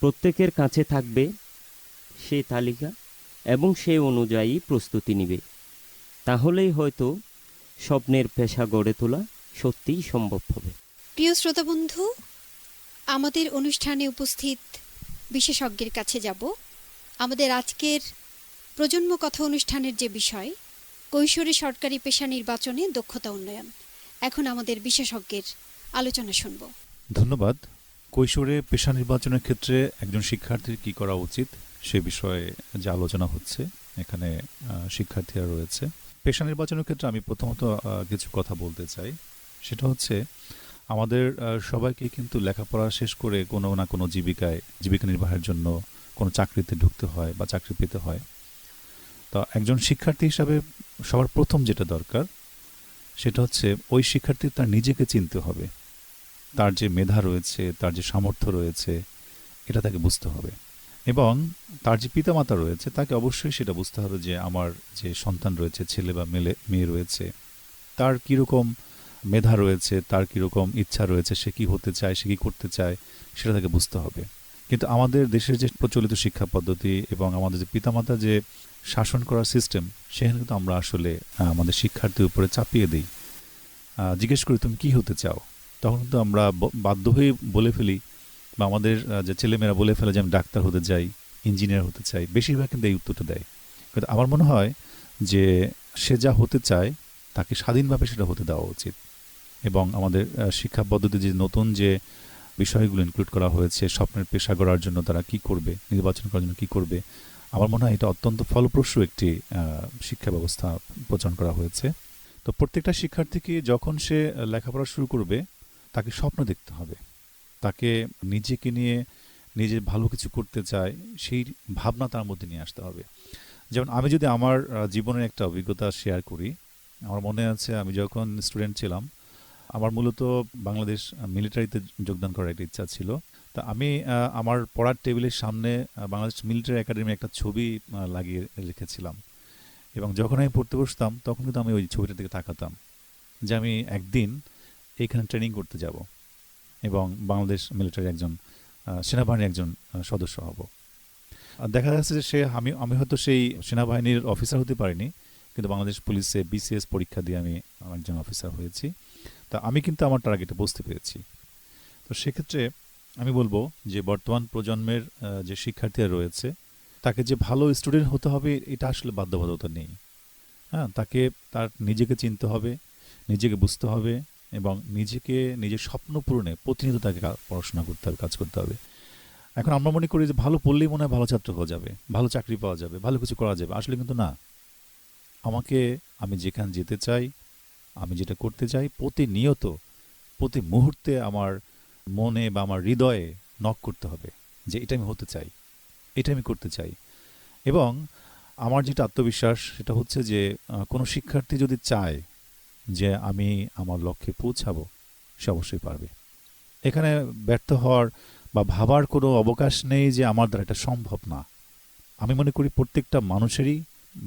প্রত্যেকের কাছে থাকবে সেই তালিকা এবং সেই অনুযায়ী প্রস্তুতি নেবে। তাহলেই হয়তো স্বপ্নের পেশা গড়ে তোলা সত্যিই সম্ভব হবে। প্রিয় শ্রোতা বন্ধু, আমাদের অনুষ্ঠানে উপস্থিত বিশেষজ্ঞের কাছে যাব। আমাদের আজকের প্রজন্ম কথা অনুষ্ঠানের যে বিষয়, কৈশোরে সরকারি পেশা নির্বাচনে দক্ষতা উন্নয়ন। এখন আমাদের বিশেষজ্ঞের আলোচনা শুনব। ধন্যবাদ। কৈশোরে পেশা নির্বাচনের ক্ষেত্রে একজন শিক্ষার্থীর কি করা উচিত সে বিষয়ে যে আলোচনা হচ্ছে, এখানে শিক্ষার্থীরা রয়েছে। পেশা নির্বাচনের ক্ষেত্রে আমি প্রথমত কিছু কথা বলতে চাই। সেটা হচ্ছে আমাদের সবাইকে কিন্তু লেখাপড়া শেষ করে কোনো না কোনো জীবিকা নির্বাহের জন্য কোনো চাকরিতে ঢুকতে হয় বা চাকরি পেতে হয়। তো একজন শিক্ষার্থী হিসাবে সবার প্রথম যেটা দরকার সেটা হচ্ছে ওই শিক্ষার্থী তার নিজেকে চিনতে হবে। তার যে মেধা রয়েছে, তার যে সামর্থ্য রয়েছে, এটা তাকে বুঝতে হবে। এবং তার যে পিতামাতা রয়েছে তাকে অবশ্যই সেটা বুঝতে হবে যে আমার যে সন্তান রয়েছে, ছেলে বা মেয়ে রয়েছে, তার কীরকম মেধা রয়েছে, তার কীরকম ইচ্ছা রয়েছে, সে কী হতে চায়, সে কী করতে চায়, সেটা তাকে বুঝতে হবে। কিন্তু আমাদের দেশের যে প্রচলিত শিক্ষা পদ্ধতি এবং আমাদের যে পিতামাতা যে শাসন করার সিস্টেম, সেখানে কিন্তু আমরা আসলে আমাদের শিক্ষার্থীর উপরে চাপিয়ে দিই। জিজ্ঞেস করি তুমি কী হতে চাও, তখন কিন্তু আমরা বাধ্য হয়ে বলে ফেলি, বা আমাদের যে ছেলেমেয়েরা বলে ফেলে যে আমি ডাক্তার হতে চাই, ইঞ্জিনিয়ার হতে চাই। বেশিরভাগ কিন্তু এই উত্তরটা দেয়। কিন্তু আমার মনে হয় যে সে যা হতে চায় তাকে স্বাধীনভাবে সেটা হতে দেওয়া উচিত। এবং আমাদের শিক্ষা পদ্ধতি যে নতুন যে বিষয়গুলো ইনক্লুড করা হয়েছে, স্বপ্নের পেশা গড়ার জন্য তারা কি করবে, নির্বাচন করার জন্য কী করবে, আমার মনে হয় এটা অত্যন্ত ফলপ্রসূ একটি শিক্ষা ব্যবস্থা প্রচলন করা হয়েছে। তো প্রত্যেকটা শিক্ষার্থীকে যখন সে লেখাপড়া শুরু করবে তাকে স্বপ্ন দেখতে হবে, তাকে নিজেকে নিয়ে নিজে ভালো কিছু করতে চায় সেই ভাবনা তার মধ্যে নিয়ে আসতে হবে। যেমন আমি যদি আমার জীবনের একটা অভিজ্ঞতা শেয়ার করি, আমার মনে আছে আমি যখন স্টুডেন্ট ছিলাম, আমার মূলত বাংলাদেশ মিলিটারিতে যোগদান করার একটা ইচ্ছা ছিল। তা আমি আমার পড়ার টেবিলের সামনে বাংলাদেশ মিলিটারি একাডেমির একটা ছবি লাগিয়ে রেখেছিলাম। এবং যখন আমি পড়তে বসতাম তখন কিন্তু আমি ওই ছবিটার দিকে তাকাতাম যে আমি একদিন এইখানে ট্রেনিং করতে যাব এবং বাংলাদেশ মিলিটারির একজন সেনাবাহিনীর একজন সদস্য হব। আর দেখা যাচ্ছে যে আমি আমি হয়তো সেই সেনাবাহিনীর অফিসার হতে পারিনি, কিন্তু বাংলাদেশ পুলিশে বিসিএস পরীক্ষা দিয়ে আমি একজন অফিসার হয়েছি। তা আমি কিন্তু আমার টার্গেটে বুঝতে পেরেছি। তো সেক্ষেত্রে আমি বলবো যে বর্তমান প্রজন্মের যে শিক্ষার্থীরা রয়েছে তাকে যে ভালো স্টুডেন্ট হতে হবে এটা আসলে বাধ্যবাধকতা নেই। হ্যাঁ, তাকে তার নিজেকে চিনতে হবে, নিজেকে বুঝতে হবে এবং নিজের স্বপ্ন পূরণে প্রতিনিয়ত তাকে পড়াশোনা করতে হবে, কাজ করতে হবে। এখন আমরা মনে করি যে ভালো পড়লেই মনে হয় ভালো ছাত্র হওয়া যাবে, ভালো চাকরি পাওয়া যাবে, ভালো কিছু করা যাবে। আসলে কিন্তু না। আমি যেখানে যেতে চাই, আমি যেটা করতে চাই, প্রতিনিয়ত প্রতি মুহূর্তে আমার মনে বা আমার হৃদয়ে নক করতে হবে যে এটা আমি হতে চাই, এটা আমি করতে চাই। এবং আমার যেটা আত্মবিশ্বাস সেটা হচ্ছে যে কোনো শিক্ষার্থী যদি চায় যে আমি আমার লক্ষ্যে পৌঁছাবো, সে অবশ্যই পারবে। এখানে ব্যর্থ হওয়ার বা ভাবার কোনো অবকাশ নেই যে আমার দ্বারা এটা সম্ভব না। আমি মনে করি প্রত্যেকটা মানুষেরই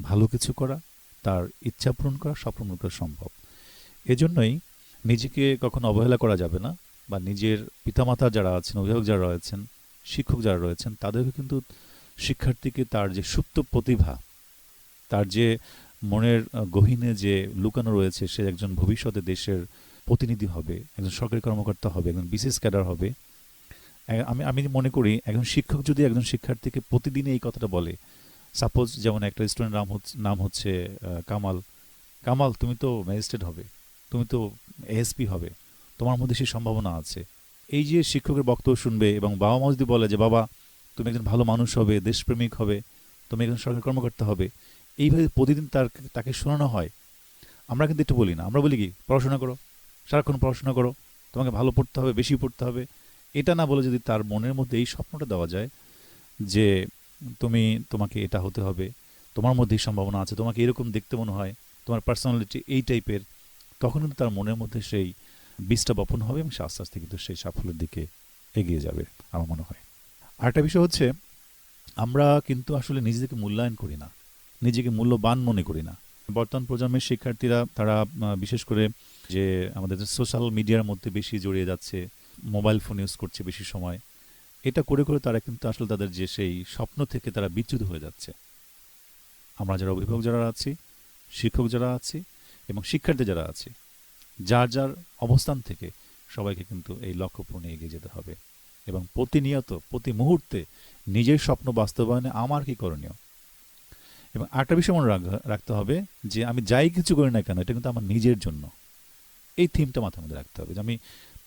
ভালো কিছু করা, তার ইচ্ছা পূরণ করা, স্বপ্ন পূরণ করা সম্ভব। এজন্যই নিজেকে কখনো অবহেলা করা যাবে না, বা নিজের পিতামাতা যারা আছেন, অভিভাবক যারা রয়েছেন, শিক্ষক যারা রয়েছেন, তাদেরকে কিন্তু শিক্ষার্থীকে তার যে সুপ্ত প্রতিভা, তার যে মনের গহীনে যে লুকানো রয়েছে, সে একজন ভবিষ্যতে দেশের প্রতিনিধি হবে, একজন সরকারি কর্মকর্তা হবে, একজন বিশেষ ক্যাডার হবে। আমি মনে করি একজন শিক্ষক যদি একজন শিক্ষার্থীকে প্রতিদিনই এই কথাটা বলে, সাপোজ যেমন একটা স্টুডেন্ট নাম হচ্ছে কামাল, তুমি তো ম্যাজিস্ট্রেট হবে, তুমি তো এএসপি হবে, তোমার মধ্যে সেই সম্ভাবনা আছে। এই যে শিক্ষকের বক্তব্য শুনবে এবং বাবা মা যদি বলে যে বাবা তুমি একজন ভালো মানুষ হবে, দেশপ্রেমিক হবে, তুমি একজন সরকারি কর্মকর্তা হবে, এইভাবে প্রতিদিন তাকে শোনানো হয়। আমরা কিন্তু একটু বলি না, আমরা বলি কি পড়াশোনা করো, সারাক্ষণ পড়াশোনা করো, তোমাকে ভালো পড়তে হবে, বেশি পড়তে হবে। এটা না বলে যদি তার মনের মধ্যে এই স্বপ্নটা দেওয়া যায় যে তোমাকে এটা হতে হবে, তোমার মধ্যেই সম্ভাবনা আছে, তোমাকে এরকম দেখতে মনে হয়, তোমার পার্সোনালিটি এই টাইপের, তখন কিন্তু তার মনের মধ্যে সেই বীজটা বপন হবে এবং সে আস্তে আস্তে কিন্তু সেই সাফল্যের দিকে এগিয়ে যাবে আমার মনে হয়। আরেকটা বিষয় হচ্ছে আমরা কিন্তু আসলে নিজেদেরকে মূল্যায়ন করি না, নিজেকে মূল্যবান মনে করি না। বর্তমান প্রজন্মের শিক্ষার্থীরা তারা বিশেষ করে যে আমাদের সোশ্যাল মিডিয়ার মধ্যে বেশি জড়িয়ে যাচ্ছে, মোবাইল ফোন ইউজ করছে বেশি সময়, এটা করে করে তারা কিন্তু আসলে তাদের যে সেই স্বপ্ন থেকে তারা বিচ্যুত হয়ে যাচ্ছে। আমরা যারা অভিভাবক যারা আছি, শিক্ষক যারা আছি এবং শিক্ষার্থী যারা আছি, যার যার অবস্থান থেকে সবাইকে কিন্তু এই লক্ষ্য পূরণে এগিয়ে যেতে হবে এবং প্রতিনিয়ত প্রতি মুহূর্তে নিজের স্বপ্ন বাস্তবায়নে আমার কি করণীয়। এবং আরেকটা বিষয় মনে রাখতে হবে যে আমি যাই কিছু করি না কেন এটা কিন্তু আমার নিজের জন্য। এই থিমটা মাথার মধ্যে রাখতে হবে যে আমি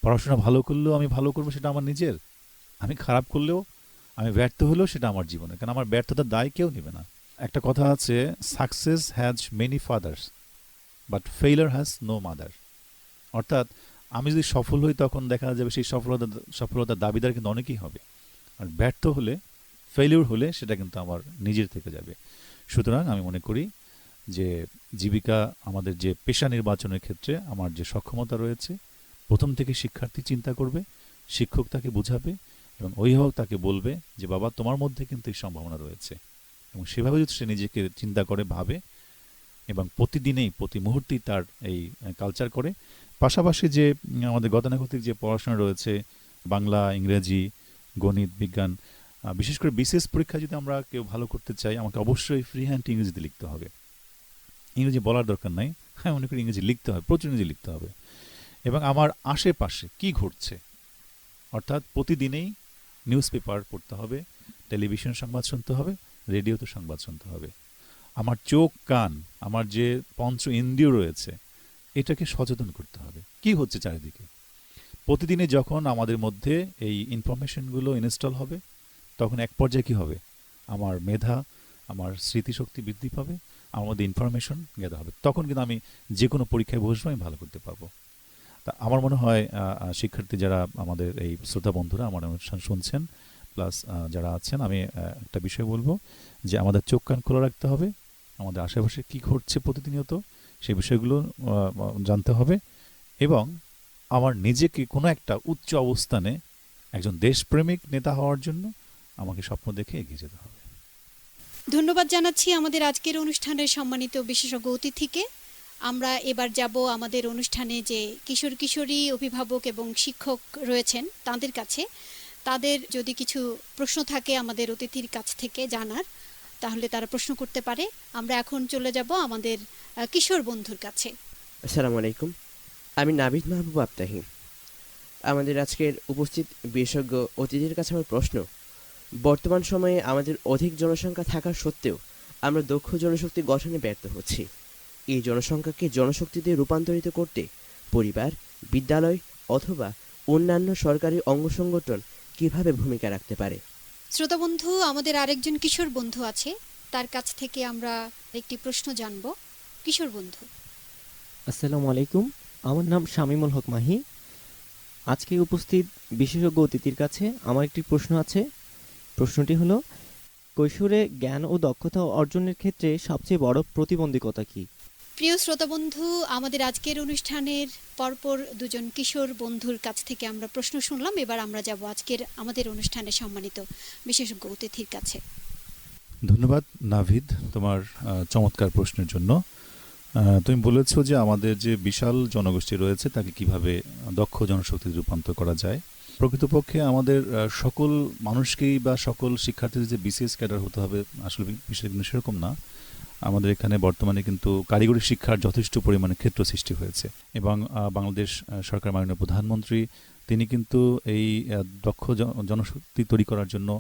পড়াশোনা ভালো করলেও আমি ভালো করবো, সেটা আমার নিজের। আমি খারাপ করলেও, আমি ব্যর্থ হলেও সেটা আমার জীবনে, কারণ আমার ব্যর্থতার দায় কেউ নেবে না। একটা কথা আছে, success has many fathers but failure has no mother. অর্থাৎ আমি যদি সফল হই তখন দেখা যাবে সেই সফলতার দাবিদার কিন্তু অনেকেই হবে, আর ব্যর্থ হলে, ফেলিউর হলে সেটা কিন্তু আমার নিজের থেকে যাবে। সুতরাং আমি মনে করি যে জীবিকা আমাদের যে পেশা নির্বাচনের ক্ষেত্রে আমার যে সক্ষমতা রয়েছে, প্রথম থেকে শিক্ষার্থী চিন্তা করবে, শিক্ষক তাকে বোঝাবে এবং অভিভাবক তাকে বলবে যে বাবা তোমার মধ্যে কিন্তু এই সম্ভাবনা রয়েছে, এবং সেভাবে যদি সে নিজেকে চিন্তা করে, ভাবে এবং প্রতিদিনেই প্রতি মুহূর্তেই তার এই কালচার করে, পাশাপাশি যে আমাদের গতানুগতিক যে পড়াশোনা রয়েছে, বাংলা, ইংরেজি, গণিত, বিজ্ঞান, বিশেষ করে বিশেষ পরীক্ষা যদি আমরা কেউ ভালো করতে চাই, আমাকে অবশ্যই ফ্রি হ্যান্ড ইংরেজিতে লিখতে হবে। ইংরেজি বলার দরকার নাই, হ্যাঁ মনে করি ইংরেজি লিখতে হবে, প্রচুর ইংরেজি লিখতে হবে। এবং আমার আশেপাশে কি ঘটছে, অর্থাৎ প্রতিদিনেই নিউজ পেপার পড়তে হবে, টেলিভিশন সংবাদ শুনতে হবে, রেডিওতে সংবাদ শুনতে হবে। আমার চোখ, কান, আমার যে পঞ্চ ইন্দ্রিয় রয়েছে, এটাকে সচেতন করতে হবে কি হচ্ছে চারিদিকে। প্রতিদিনে যখন আমাদের মধ্যে এই ইনফরমেশনগুলো ইনস্টল হবে, তখন এক পর্যায়ে কী হবে, আমার মেধা, আমার স্মৃতিশক্তি বৃদ্ধি পাবে, আমার মধ্যে ইনফরমেশন গ্যাদার হবে, তখন কিন্তু আমি যে কোনো পরীক্ষায় বসবো, আমি ভালো করতে পারবো। তা আমার মনে হয় শিক্ষার্থী যারা আমাদের এই শ্রোতা বন্ধুরা আমার অনুষ্ঠান শুনছেন, প্লাস যারা আছেন, আমি একটা বিষয় বলবো যে আমাদের চোখ কান খোলা রাখতে হবে, আমাদের আশেপাশে কী ঘটছে প্রতিনিয়ত সেই বিষয়গুলো জানতে হবে, এবং আমার নিজেকে কোনো একটা উচ্চ অবস্থানে একজন দেশপ্রেমিক নেতা হওয়ার জন্য আমাকে স্বপ্ন দেখে এগিয়ে যেতে হবে। ধন্যবাদ জানাচ্ছি আমাদের আজকের অনুষ্ঠানের সম্মানিত বিশেষজ্ঞ অতিথিকে। আমরা এবার যাব আমাদের অনুষ্ঠানে যে কিশোর কিশোরী, অভিভাবক এবং শিক্ষক রয়েছেন তাদের কাছে। তাদের যদি কিছু প্রশ্ন থাকে আমাদের অতিথির কাছ থেকে জানার, তাহলে তারা প্রশ্ন করতে পারে। আমরা এখন চলে যাব আমাদের কিশোর বন্ধুর কাছে। আসসালামু আলাইকুম, আমি নাবিদ মাহবুব আবতাহি। আমাদের আজকের উপস্থিত বিশেষজ্ঞ অতিথির কাছে আমার প্রশ্ন, বর্তমান সময়ে আমাদের অধিক জনসংখ্যা থাকা সত্ত্বেও আমরা দক্ষ জনশক্তি গঠনে ব্যর্থ হচ্ছি। এই জনসংখ্যাকে জনশক্তিতে রূপান্তরিত করতে পরিবার, বিদ্যালয় অথবা অন্যান্য সরকারি অঙ্গ সংগঠন কীভাবে ভূমিকা রাখতে পারে? শ্রোতা বন্ধু, আমাদের আরেকজন কিশোর বন্ধু আছে, তার কাছ থেকে আমরা একটি প্রশ্ন জানব। কিশোর বন্ধু। আসসালামু আলাইকুম, আমার নাম শামীমুল হক মাহি। আজকে উপস্থিত বিশেষজ্ঞ অতিথির কাছে আমার একটি প্রশ্ন আছে। প্রশ্নটি হলো, কৈশোরে জ্ঞান ও দক্ষতা অর্জনের ক্ষেত্রে সবচেয়ে বড় প্রতিবন্ধকতা কী? প্রিয় শ্রোতা বন্ধু, আমাদের আজকের অনুষ্ঠানের পরপর দুজন কিশোর বন্ধুর কাছ থেকে আমরা প্রশ্ন শুনলাম। এবার আমরা যাব আজকের আমাদের অনুষ্ঠানে সম্মানিত বিশেষজ্ঞ অতিথির কাছে। ধন্যবাদ নাভিদ তোমার চমৎকার প্রশ্নের জন্য। তুমি বলেছো যে আমাদের যে বিশাল জনগোষ্ঠী রয়েছে তাকে কিভাবে দক্ষ জনশক্তিতে রূপান্তর করা যায়। প্রকৃতপক্ষে আমাদের সকল মানুষকেই বা সকল শিক্ষার্থীদের যে বিসিএস ক্যাডার হতে হবে আসলে বিষয় কিন্তু সেরকম না। আমাদের এখানে বর্তমানে কিন্তু কারিগরি শিক্ষার যথেষ্ট পরিমাণে ক্ষেত্র সৃষ্টি হয়েছে এবং বাংলাদেশ সরকার মাননীয় প্রধানমন্ত্রী তিনি কিন্তু এই দক্ষ জনশক্তি তৈরি করার জন্য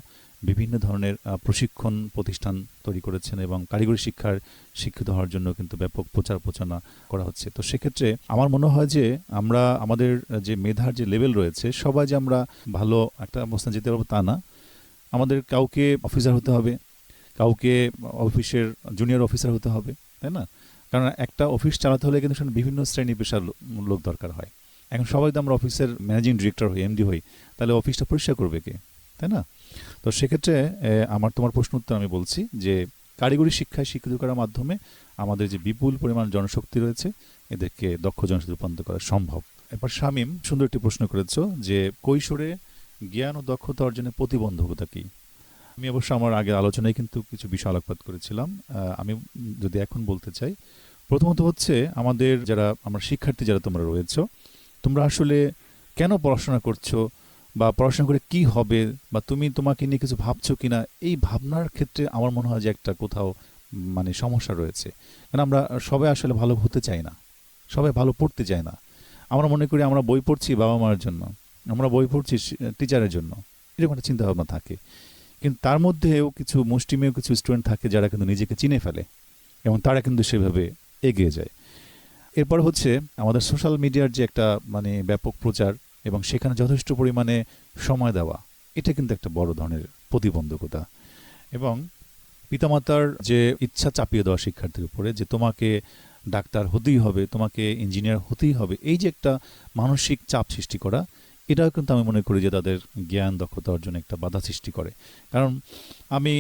বিভিন্ন ধরনের প্রশিক্ষণ প্রতিষ্ঠান তৈরি করেছেন এবং কারিগরি শিক্ষার শিক্ষিত হওয়ার জন্য কিন্তু ব্যাপক প্রচার প্রচারণা করা হচ্ছে। তো সেক্ষেত্রে আমার মনে হয় যে আমরা আমাদের যে মেধার যে লেভেল রয়েছে সবাই যে আমরা ভালো একটা অবস্থান যেতে পারবো তা না। আমাদের কাউকে অফিসার হতে হবে, কাউকে অফিসের জুনিয়র অফিসার হতে হবে, তাই না? কারণ একটা অফিস চালাতে হলে কিন্তু সেখানে বিভিন্ন শ্রেণী পেশার লোক দরকার হয়। এখন সবাই তো আমরা অফিসের ম্যানেজিং ডিরেক্টর হই, এমডি হই, তাহলে অফিসটা পরিষ্কার করবে কে, তাই না? তো সেক্ষেত্রে তোমার প্রশ্ন উত্তর আমি বলছি যে কারিগরি শিক্ষায় শিক্ষিত করার মাধ্যমে আমাদের যে বিপুল পরিমাণ জনশক্তি রয়েছে এদেরকে দক্ষ জনশক্তি রূপান্তর করা সম্ভব। এরপর শামীম সুন্দর একটি প্রশ্ন করেছো যে কৈশোরে জ্ঞান ও দক্ষতা অর্জনের প্রতিবন্ধকতা কী। আমি অবশ্য আমার আগে আলোচনায় কিন্তু কিছু বিষয় আলোকপাত করেছিলাম। আমি যদি এখন বলতে চাই, প্রথমত হচ্ছে আমাদের আমরা শিক্ষার্থী যারা তোমরা রয়েছো, তোমরা আসলে কেন পড়াশোনা করছো বা পড়াশোনা করে কি হবে বা তোমাকে নিয়ে কিছু ভাবছো কিনা, এই ভাবনার ক্ষেত্রে আমার মনে হয় যে একটা কোথাও সমস্যা রয়েছে। কারণ আমরা সবাই আসলে ভালো হতে চাই না, সবাই ভালো পড়তে চায় না। আমরা মনে করি আমরা বই পড়ছি বাবা মার জন্য, আমরা বই পড়ছি টিচারের জন্য, এরকম একটা চিন্তাভাবনা থাকে। কিন্তু তার মধ্যেও কিছু মুষ্টিমেয় কিছু স্টুডেন্ট থাকে যারা কিন্তু নিজেকে চিনে ফেলে এবং তারা কিন্তু সেভাবে এগিয়ে যায়। এরপর হচ্ছে আমাদের সোশ্যাল মিডিয়ার যে একটা ব্যাপক প্রচার এবং সেখানে যথেষ্ট পরিমাণে সময় দেওয়া, এটা কিন্তু একটা বড় ধরনের প্রতিবন্ধকতা। এবং পিতামাতার যে ইচ্ছা চাপিয়ে দেওয়া শিক্ষার্থীর উপরে যে তোমাকে ডাক্তার হতেই হবে, তোমাকে ইঞ্জিনিয়ার হতেই হবে, এই যে একটা মানসিক চাপ সৃষ্টি করা, এটাও কিন্তু আমি মনে করি যে তাদের জ্ঞান দক্ষতা অর্জনে একটা বাধা সৃষ্টি করে। কারণ আমি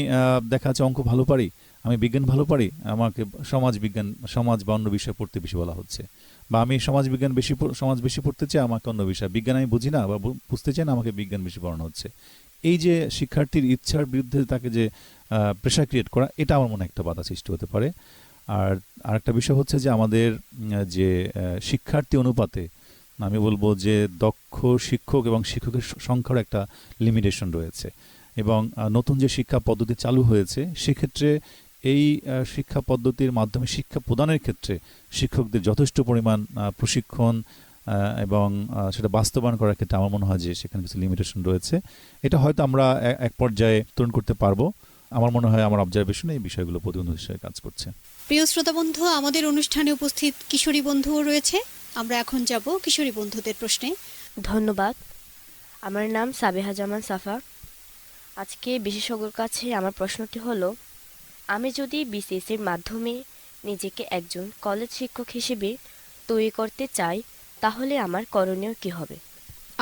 দেখা যাচ্ছে অঙ্ক ভালো পারি, আমি বিজ্ঞান ভালো পারি, আমাকে সমাজ বা অন্য বিষয় পড়তে বেশি বলা হচ্ছে, বা আমি সমাজ বেশি পড়তে চাই, আমাকে অন্য বিষয় বিজ্ঞান আমি বুঝি না বা বুঝতে চাই না, আমাকে বিজ্ঞান বেশি পড়ানো হচ্ছে। এই যে শিক্ষার্থীর ইচ্ছার বিরুদ্ধে তাকে যে প্রেশার ক্রিয়েট করা, এটা আমার মনে একটা বাধা সৃষ্টি হতে পারে। আর আরেকটা বিষয় হচ্ছে যে আমাদের যে শিক্ষার্থী অনুপাতে আমি বলবো যে দক্ষ শিক্ষক এবং শিক্ষকের সংখ্যার একটা লিমিটেশন রয়েছে এবং নতুন যে শিক্ষা পদ্ধতি চালু হয়েছে সেক্ষেত্রে এই শিক্ষা পদ্ধতির মাধ্যমে শিক্ষা প্রদানের ক্ষেত্রে শিক্ষকদের যথেষ্ট পরিমাণ প্রশিক্ষণ এবং সেটা বাস্তবায়ন করার ক্ষেত্রে আমার মনে হয় যে সেখানে কিছু লিমিটেশন রয়েছে। এটা হয়তো আমরা এক পর্যায়ে পূরণ করতে পারবো। আমার মনে হয় আমার অবজারভেশনে এই বিষয়গুলো প্রতিবন্ধক হিসেবে কাজ করছে। প্রিয় শ্রোতা বন্ধু, আমাদের অনুষ্ঠানে উপস্থিত কিশোরী বন্ধুও রয়েছে। আমরা এখন যাব কিশোরী বন্ধুদের প্রশ্নে। ধন্যবাদ। আমার নাম সাবেহা জামান সাফা। আজকে বিশেষজ্ঞর কাছে আমার প্রশ্নটি হলো, আমি যদি বিসিএসের মাধ্যমে নিজেকে একজন কলেজ শিক্ষক হিসেবে তৈরি করতে চাই তাহলে আমার করণীয় কি হবে?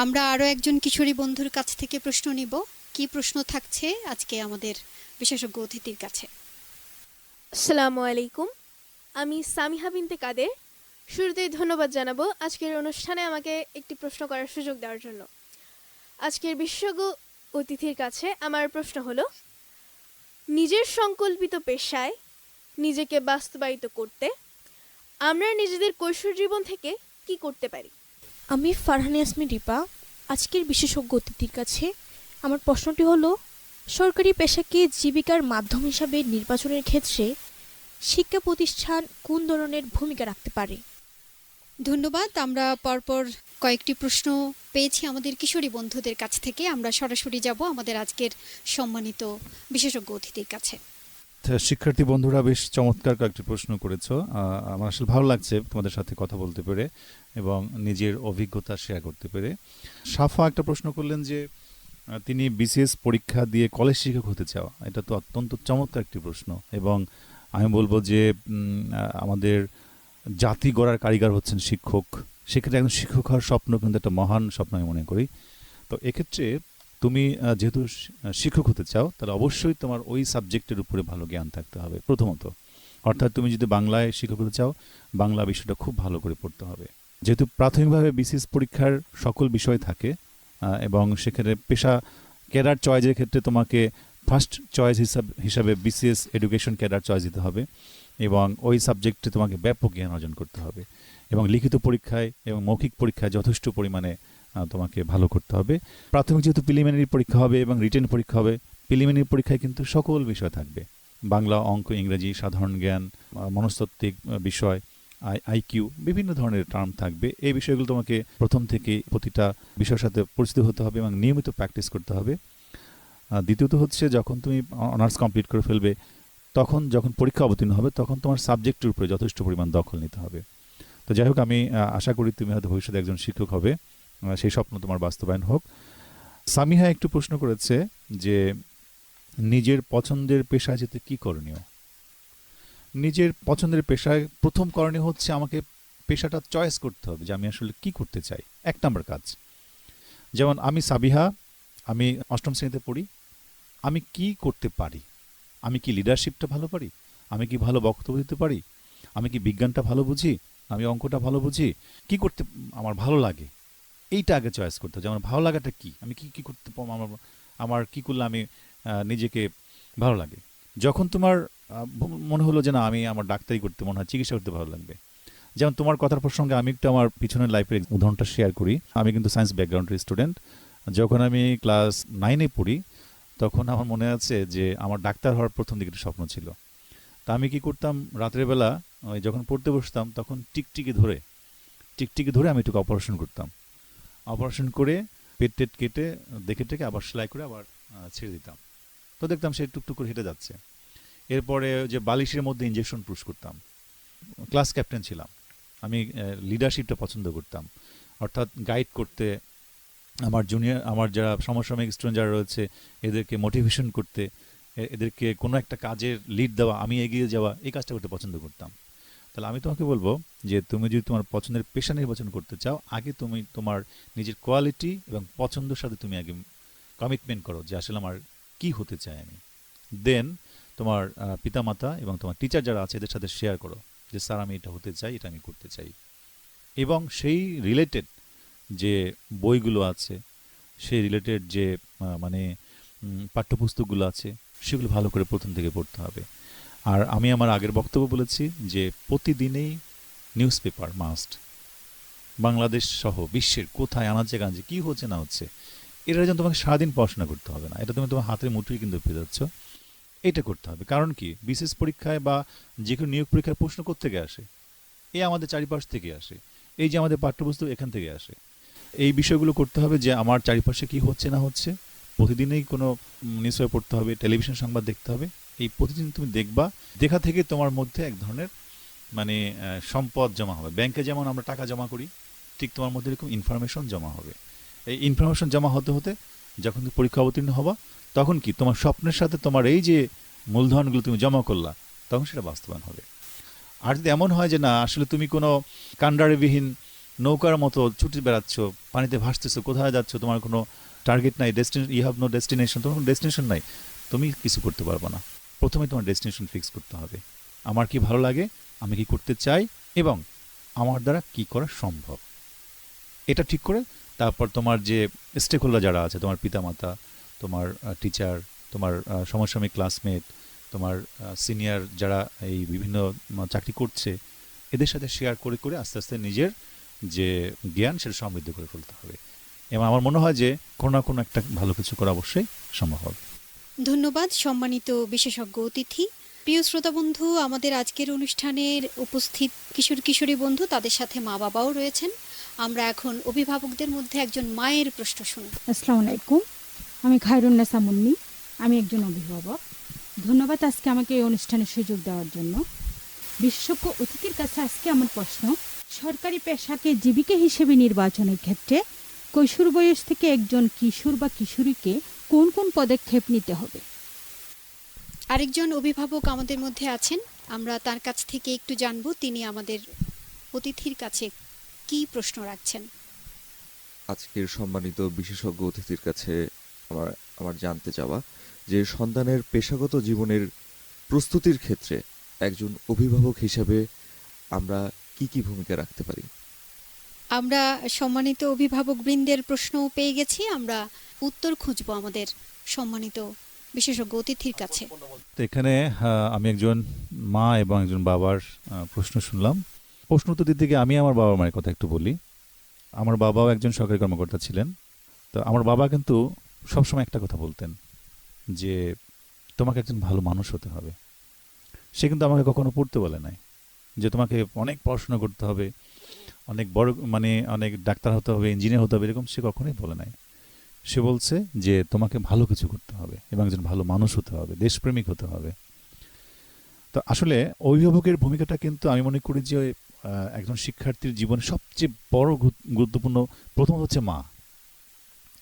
আমরা আরও একজন কিশোরী বন্ধুর কাছ থেকে প্রশ্ন নিব। কি প্রশ্ন থাকছে আজকে আমাদের বিশেষজ্ঞ অতিথির কাছে? আসসালামু আলাইকুম, আমি সামিহা বিনতে কাদের। শুরুতেই ধন্যবাদ জানাবো আজকের অনুষ্ঠানে আমাকে একটি প্রশ্ন করার সুযোগ দেওয়ার জন্য। আজকের বিশেষজ্ঞ অতিথির কাছে আমার প্রশ্ন হলো, নিজের সংকল্পিত পেশায় নিজেকে বাস্তবায়িত করতে আমরা নিজেদের কৈশোর জীবন থেকে কি করতে পারি? আমি ফারহান ইয়াসমিন রিপা। আজকের বিশেষজ্ঞ অতিথির কাছে আমার প্রশ্নটি হলো, সরকারি পেশাকে জীবিকার মাধ্যম হিসাবে নির্বাচনের ক্ষেত্রে শিক্ষা প্রতিষ্ঠান কোন ধরনের ভূমিকা রাখতে পারে? ধন্যবাদ। আমরা পরপর কয়েকটি প্রশ্ন পেয়েছি আমাদের কিশোরী বন্ধুদের কাছ থেকে। আমরা সরাসরি যাব আমাদের আজকের সম্মানিত বিশেষজ্ঞ অতিথির কাছে। শিক্ষার্থী বন্ধুরা বেশ চমৎকার কয়েকটি প্রশ্ন করেছো। আমার আসলে ভালো লাগছে তোমাদের সাথে কথা বলতে পেরে এবং নিজের অভিজ্ঞতা শেয়ার করতে পেরে। সাফা একটা প্রশ্ন করলেন যে তিনি বিসিএস পরীক্ষা দিয়ে কলেজ শিক্ষক হতে চাওয়া, এটা তো অত্যন্ত চমৎকার একটি প্রশ্ন। এবং আমি বলবো যে আমাদের জাতি গড়ার কারিগর হচ্ছেন শিক্ষক। সেক্ষেত্রে একজন শিক্ষক হওয়ার স্বপ্ন কিন্তু একটা মহান স্বপ্ন আমি মনে করি। তো এক্ষেত্রে তুমি যেহেতু শিক্ষক হতে চাও, তাহলে অবশ্যই তোমার ওই সাবজেক্টের উপরে ভালো জ্ঞান থাকতে হবে প্রথমত। অর্থাৎ তুমি যদি বাংলায় শিক্ষক হতে চাও, বাংলা বিষয়টা খুব ভালো করে পড়তে হবে। যেহেতু প্রাথমিকভাবে বিসিএস পরীক্ষার সকল বিষয় থাকে এবং সেক্ষেত্রে পেশা ক্যাডার চয়েসের ক্ষেত্রে তোমাকে ফার্স্ট চয়েস হিসাবে বিসিএস এডুকেশন ক্যাডার চয়েস দিতে হবে এবং ওই সাবজেক্টে তোমাকে ব্যাপক জ্ঞান অর্জন করতে হবে এবং লিখিত পরীক্ষায় এবং মৌখিক পরীক্ষায় যথেষ্ট পরিমাণে তোমাকে ভালো করতে হবে। প্রাথমিক যেহেতু প্রিলিমিনারি পরীক্ষা হবে এবং রিটেন পরীক্ষা হবে, প্রিলিমিনারি পরীক্ষায় কিন্তু সকল বিষয় থাকবে, বাংলা, অঙ্ক, ইংরেজি, সাধারণ জ্ঞান, মনস্তাত্ত্বিক বিষয়, আইকিউ, বিভিন্ন ধরনের টার্ম থাকবে। এই বিষয়গুলো তোমাকে প্রথম থেকে প্রতিটা বিষয়ের সাথে পরিচিত হতে হবে এবং নিয়মিত প্র্যাকটিস করতে হবে। দ্বিতীয়ত হচ্ছে যখন তুমি অনার্স কমপ্লিট করে ফেলবে, তখন যখন পরীক্ষা অবতীর্ণ হবে তখন তোমার সাবজেক্টের উপরে যথেষ্ট পরিমাণ দখল নিতে হবে। তো যাই হোক, আমি আশা করি তুমি হয়তো ভবিষ্যতে একজন শিক্ষক হবে, সেই স্বপ্ন তোমার বাস্তবায়ন হোক। সামিহা একটু প্রশ্ন করেছে যে নিজের পছন্দের পেশায় যেতে কি করণীয়। নিজের পছন্দের পেশায় প্রথম করণীয় হচ্ছে আমাকে পেশাটা চয়েস করতে হবে যে আমি আসলে কি করতে চাই। এক নম্বর কাজ, যেমন আমি সাবিহা, আমি 8ম শ্রেণীতে পড়ি, আমি কি করতে পারি, আমি কি লিডারশিপটা ভালো পারি, আমি কি ভালো বক্তব্য দিতে পারি, আমি কি বিজ্ঞানটা ভালো বুঝি, আমি অঙ্কটা ভালো বুঝি, কি করতে আমার ভালো লাগে, এইটা আগে চয়েস করতে হবে। যেমন ভালো লাগাটা কি, আমি কি করতে আমার কি করলে আমি নিজেকে ভালো লাগে। যখন তোমার মনে হলো যে না আমি আমার ডাক্তারি করতে মনে হয়, চিকিৎসা করতে ভালো লাগবে। যেমন তোমার কথার প্রসঙ্গে আমি একটু আমার পিছনের লাইফের উদাহরণটা শেয়ার করি। আমি কিন্তু সায়েন্স ব্যাকগ্রাউন্ডের স্টুডেন্ট। যখন আমি ক্লাস 9-এ পড়ি তখন আমার মনে আছে যে আমার ডাক্তার হওয়ার প্রথম দিকে একটা স্বপ্ন ছিল। তা আমি কি করতাম, রাতের বেলা যখন পড়তে বসতাম তখন টিকটিকি ধরে আমি একটু অপারেশন করতাম। অপারেশন করে পেট টেট কেটে দেখে টেকে আবার সেলাই করে আবার ছেড়ে দিতাম। তো দেখতাম সে টুকটুক করে হেঁটে যাচ্ছে। এরপরে যে বালিশের মধ্যে ইঞ্জেকশন পুশ করতাম। ক্লাস ক্যাপ্টেন ছিলাম, আমি লিডারশিপটা পছন্দ করতাম, অর্থাৎ গাইড করতে, আমার যারা সমসাময়িক স্টুডেন্ট যারা রয়েছে এদেরকে মোটিভেশন করতে, এদেরকে কোনো একটা কাজের লিড দেওয়া, আমি এগিয়ে যাওয়া, এই কাজটা করতে পছন্দ করতাম। তাহলে আমি তোমাকে বলবো যে তুমি যদি তোমার পছন্দের পেশা নির্বাচন করতে চাও, আগে তুমি তোমার নিজের কোয়ালিটি এবং পছন্দের সাথে তুমি আগে কমিটমেন্ট করো যে আসলে আমার কি হতে চাই আমি। দেন তোমার পিতামাতা এবং তোমার টিচার যারা আছে এদের সাথে শেয়ার করো যে স্যার আমি এটা হতে চাই, এটা আমি করতে চাই। এবং সেই রিলেটেড যে বইগুলো আছে, সেই রিলেটেড যে পাঠ্যপুস্তকগুলো আছে সেগুলো ভালো করে প্রথম থেকে পড়তে হবে। আর আমি আমার আগের বক্তব্য বলেছি যে প্রতিদিনেই নিউজ পেপার মাস্ট। বাংলাদেশ সহ বিশ্বের কোথায় আনাচে কানাচে কী হচ্ছে না হচ্ছে, এটার জন্য তোমাকে সারাদিন পড়াশোনা করতে হবে না, এটা তুমি তোমার হাতের মুঠোই কিন্তু পেয়ে যাচ্ছ। এটা করতে হবে। কারণ কি, বিশেষ পরীক্ষায় বা যে কোনো নিয়োগ পরীক্ষার প্রশ্ন কোত্থেকে আসে, এই আমাদের চারিপাশ থেকে আসে, এই যে আমাদের পাঠ্যপুস্তক এখান থেকে আসে। এই বিষয়গুলো করতে হবে যে আমার চারিপাশে কি হচ্ছে না হচ্ছে, প্রতিদিনই কোনো নিউজ পেপার পড়তে হবে, টেলিভিশন সংবাদ দেখতে হবে। এই প্রতিদিন তুমি দেখবা, দেখা থেকে তোমার মধ্যে এক ধরনের সম্পদ জমা হবে। ব্যাংকে যেমন আমরা টাকা জমা করি, ঠিক তোমার মধ্যে এরকম ইনফরমেশন জমা হবে। এই ইনফরমেশন জমা হতে হতে যখন তুমি পরীক্ষা অবতীর্ণ হবা, তখন কি তোমার স্বপ্নের সাথে তোমার এই যে মূলধনগুলো তুমি জমা করলা, তখন সেটা বাস্তবায়ন হবে। আর যদি এমন হয় যে না আসলে তুমি কোনো কান্ডারিবিহীন নৌকার মতো ছুটে বেড়াচ্ছ, পানিতে ভাসতেছো, কোথায় যাচ্ছ, তোমার কোনো টার্গেট নাই, ইউ হ্যাভ নো ডেস্টিনেশন, তোমার কোনো ডেস্টিনেশন নাই, তুমি কিছু করতে পারবে না। প্রথমে তোমার ডেস্টিনেশন ফিক্স করতে হবে। আমার কি ভালো লাগে, আমি কি করতে চাই এবং আমার দ্বারা কি করা সম্ভব, এটা ঠিক করে তারপর তোমার যে স্টেক হোল্ডার যারা আছে, তোমার পিতামাতা, তোমার টিচার, তোমার সমসাময়িক ক্লাসমেট, তোমার সিনিয়র যারা এই বিভিন্ন চাকরি করছে, এদের সাথে শেয়ার করে করে আস্তে আস্তে নিজের যে জ্ঞান সেটা সমৃদ্ধ করে ফেলতে হবে। এবং আমার মনে হয় যে কোনো না কোনো একটা ভালো কিছু করা অবশ্যই সম্ভব হবে। ধন্যবাদ সম্মানিত বিশেষজ্ঞ অতিথি। প্রিয় শ্রোতা বন্ধু, আমাদের আজকের অনুষ্ঠানের উপস্থিত কিশোর কিশোরী বন্ধু, তাদের সাথে মা বাবাও রয়েছেন। আমরা এখন অভিভাবকদের মধ্যে একজন মায়ের প্রশ্ন শুনি। আসসালামু আলাইকুম, আমি খায়রুন্নেসা মুন্নি, আমি একজন অভিভাবক। ধন্যবাদ আজকে আমাকে এই অনুষ্ঠানে সুযোগ দেওয়ার জন্য। বিশেষজ্ঞ অতিথির কাছে আজকে আমার প্রশ্ন, সরকারি পেশাকে জীবিকা হিসেবে নির্বাচনের ক্ষেত্রে কৈশোর বয়স থেকে একজন কিশোর বা কিশোরীকে কোন কোন পদক্ষেপ নিতে হবে? আরেকজন অভিভাবক আমাদের মধ্যে আছেন, আমরা তার কাছ থেকে একটু জানবো তিনি আমাদের অতিথির কাছে কি প্রশ্ন রাখছেন। আজকের সম্মানিত বিশেষজ্ঞ অতিথির কাছে আমার জানতে চাওয়া যে সন্তানের পেশাগত জীবনের প্রস্তুতির ক্ষেত্রে একজন অভিভাবক হিসেবে আমরা কি কি ভূমিকা রাখতে পারি? আমরা সম্মানিত অভিভাবক বৃন্দের প্রশ্নও পেয়ে গেছি, আমরা উত্তর খুঁজবো আমাদের সম্মানিত বিশেষজ্ঞ অতিথির কাছে। তো এখানে আমি একজন মা এবং একজন বাবার প্রশ্ন শুনলাম। প্রশ্ন উত্তর দিতে গিয়ে আমি আমার বাবা মায়ের কথা একটু বলি। আমার বাবাও একজন সরকারি কর্মকর্তা ছিলেন। তো আমার বাবা কিন্তু সবসময় একটা কথা বলতেন যে তোমাকে একজন ভালো মানুষ হতে হবে। সে কিন্তু আমাকে কখনো পড়তে বলে নাই যে তোমাকে অনেক পড়াশোনা করতে হবে, অনেক বড় অনেক ডাক্তার হতে হবে, ইঞ্জিনিয়ার হতে হবে, এরকম সে কখনোই বলে নাই। সে বলছে যে তোমাকে ভালো কিছু করতে হবে এবং একজন ভালো মানুষ হতে হবে, দেশপ্রেমিক হতে হবে। তো আসলে অভিভাবকের ভূমিকাটা কিন্তু আমি মনে করি যে একজন শিক্ষার্থীর জীবনে সবচেয়ে বড় গুরুত্বপূর্ণ, প্রথম হচ্ছে মা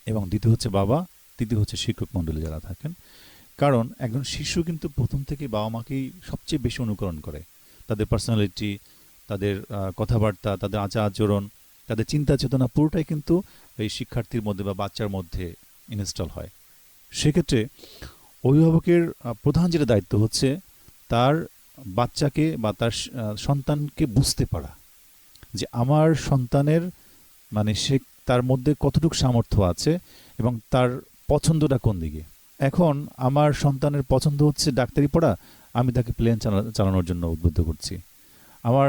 এবং দ্বিতীয় হচ্ছে বাবা, তৃতীয় হচ্ছে শিক্ষক মণ্ডলী যারা থাকেন। কারণ একজন শিশু কিন্তু প্রথম থেকে বাবা মাকেই সবচেয়ে বেশি অনুকরণ করে। তাদের পার্সোনালিটি, তাদের কথাবার্তা, তাদের আচার আচরণ, তাদের চিন্তা চেতনা পুরোটাই কিন্তু এই শিক্ষার্থীর মধ্যে বা বাচ্চার মধ্যে ইনস্টল হয়। সেক্ষেত্রে অভিভাবকের প্রধান যেটা দায়িত্ব হচ্ছে তার বাচ্চাকে বা তার সন্তানকে বুঝতে পারা যে আমার সন্তানের সে তার মধ্যে কতটুকু সামর্থ্য আছে এবং তার পছন্দটা কোন দিকে। এখন আমার সন্তানের পছন্দ হচ্ছে ডাক্তারি পড়া, আমি তাকে প্লেন চালানোর জন্য উদ্বুদ্ধ করছি। আমার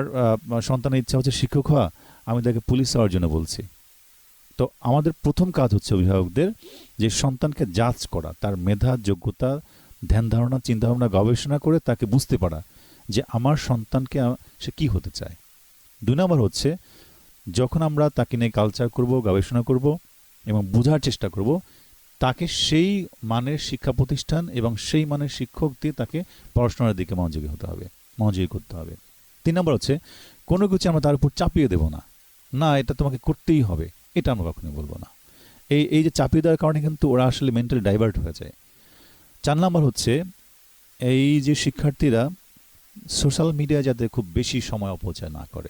সন্তানের ইচ্ছা হচ্ছে শিক্ষক হওয়া, আমি তাকে পুলিশ হওয়ার জন্য বলছি। তো আমাদের প্রথম কাজ হচ্ছে অভিভাবকদের যে সন্তানকে জাজ করা, তার মেধা, যোগ্যতা, ধ্যান ধারণা, চিন্তাভাবনা, গবেষণা করে তাকে বুঝতে পারা যে আমার সন্তানকে সে কি হতে চায়। 2 নম্বর হচ্ছে যখন আমরা তাকে নিয়ে কালচার করব, গবেষণা করব এবং বোঝার চেষ্টা করব, তাকে সেই মানের শিক্ষা প্রতিষ্ঠান এবং সেই মানের শিক্ষক দিয়ে তাকে পড়াশোনার দিকে মনোযোগী করতে হবে। 3 নম্বর হচ্ছে কোনো কিছু আমরা তার উপর চাপিয়ে দেব না, না এটা তোমাকে করতেই হবে, এটা আমরা কখনোই বলবো না। এই যে চাপিয়ে দেওয়ার কারণে কিন্তু ওরা আসলে মেন্টালি ডাইভার্ট হয়ে যায়। 4 নম্বর হচ্ছে এই যে শিক্ষার্থীরা সোশ্যাল মিডিয়া যাতে খুব বেশি সময় অপচয় না করে,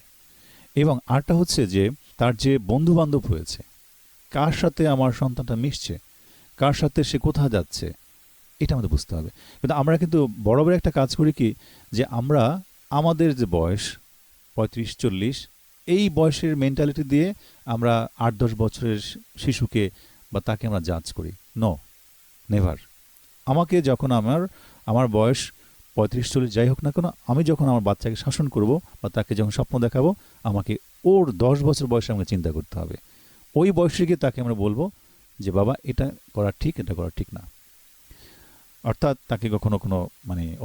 এবং আরটা হচ্ছে যে তার যে বন্ধু বান্ধব হয়েছে, কার সাথে আমার সন্তানটা মিশছে, কার সাথে সে কোথায় যাচ্ছে, এটা আমাদের বুঝতে হবে। কিন্তু আমরা কিন্তু বরাবর একটা কাজ করি কি, যে আমরা আমাদের যে বয়স 35-40 এই বয়সের মেন্টালিটি দিয়ে আমরা 8-10 বছরের শিশুকে বা তাকে আমরা জাজ করি। No, never. আমাকে যখন আমার বয়স 35-40 যাই হোক না কেন, আমি যখন আমার বাচ্চাকে শাসন করব বা তাকে যখন স্বপ্ন দেখাবো, আমাকে ওর 10 বছর বয়সে আমাকে চিন্তা করতে হবে। ওই বয়সে গিয়ে তাকে আমরা বলবো যে বাবা এটা করা ঠিক, এটা করা ঠিক না। অর্থাৎ তাকে কখনো কোনো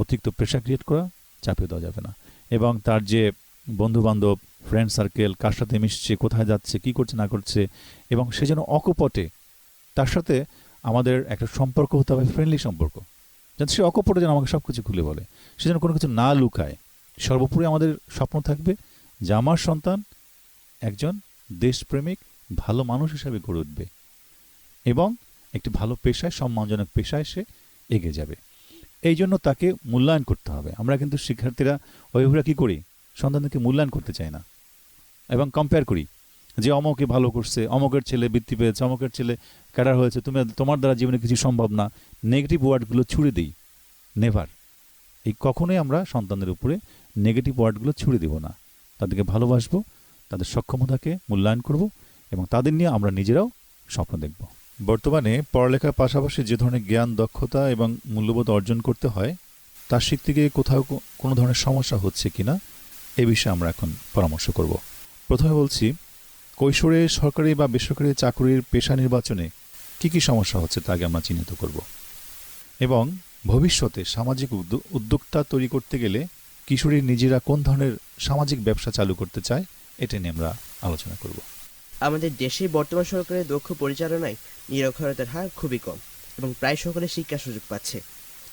অতিরিক্ত প্রেশার ক্রিয়েট করা, চাপিয়ে দেওয়া যাবে না। এবং তার যে বন্ধু বান্ধব, ফ্রেন্ড সার্কেল, কার সাথে মিশছে, কোথায় যাচ্ছে, কি করছে না করছে, এবং সে যেন অকপটে, তার সাথে আমাদের একটা সম্পর্ক হতে হবে, ফ্রেন্ডলি সম্পর্ক, যাতে সে অকপটে যেন আমাকে সব কিছু খুলে বলে, সে যেন কোনো কিছু না লুকায়। সর্বোপরি আমাদের স্বপ্ন থাকবে যে আমার সন্তান একজন দেশপ্রেমিক ভালো মানুষ হিসাবে গড়ে উঠবে এবং একটি ভালো পেশায়, সম্মানজনক পেশায় সে এগিয়ে যাবে। এই জন্য তাকে মূল্যায়ন করতে হবে। আমরা কিন্তু শিক্ষার্থীরা, অভিভাবকরা কী করি, সন্তানদেরকে মূল্যায়ন করতে চাই না এবং কম্পেয়ার করি যে অমকে ভালো করছে, অমকের ছেলে বৃত্তি পেয়েছে, অমকের ছেলে ক্যাডার হয়েছে, তোমার দ্বারা জীবনে কিছু সম্ভব না, নেগেটিভ ওয়ার্ডগুলো ছুড়ে দিই। নেভার। এই কখনোই আমরা সন্তানদের উপরে নেগেটিভ ওয়ার্ডগুলো ছুড়ে দেব না। তাদেরকে ভালোবাসবো, তাদের সক্ষমতাকে মূল্যায়ন করব এবং তাদের নিয়ে আমরা নিজেরাও স্বপ্ন দেখব। বর্তমানে পড়ালেখার পাশাপাশি যে ধরনের জ্ঞান, দক্ষতা এবং মূল্যবোধ অর্জন করতে হয়, তা শিখতে গিয়ে কোথাও কোনো ধরনের সমস্যা হচ্ছে কিনা এ বিষয়ে আমরা এখন পরামর্শ করব। প্রথমে বলছি, কৈশোরে সরকারি বা বেসরকারি চাকরির পেশা নির্বাচনে কি কি সমস্যা হচ্ছে তা আগে আমরা চিহ্নিত করব এবং ভবিষ্যতে সামাজিক উদ্যোক্তা তৈরি করতে গেলে কিশোরী নিজেরা কোন ধরনের সামাজিক ব্যবসা চালু করতে চায় এটা নিয়ে আমরা আলোচনা করব। আমাদের দেশে বর্তমান সরকারের দক্ষ পরিচালনায় নিরক্ষরতার হার খুবই কম এবং প্রায় সকলে শিক্ষার সুযোগ পাচ্ছে।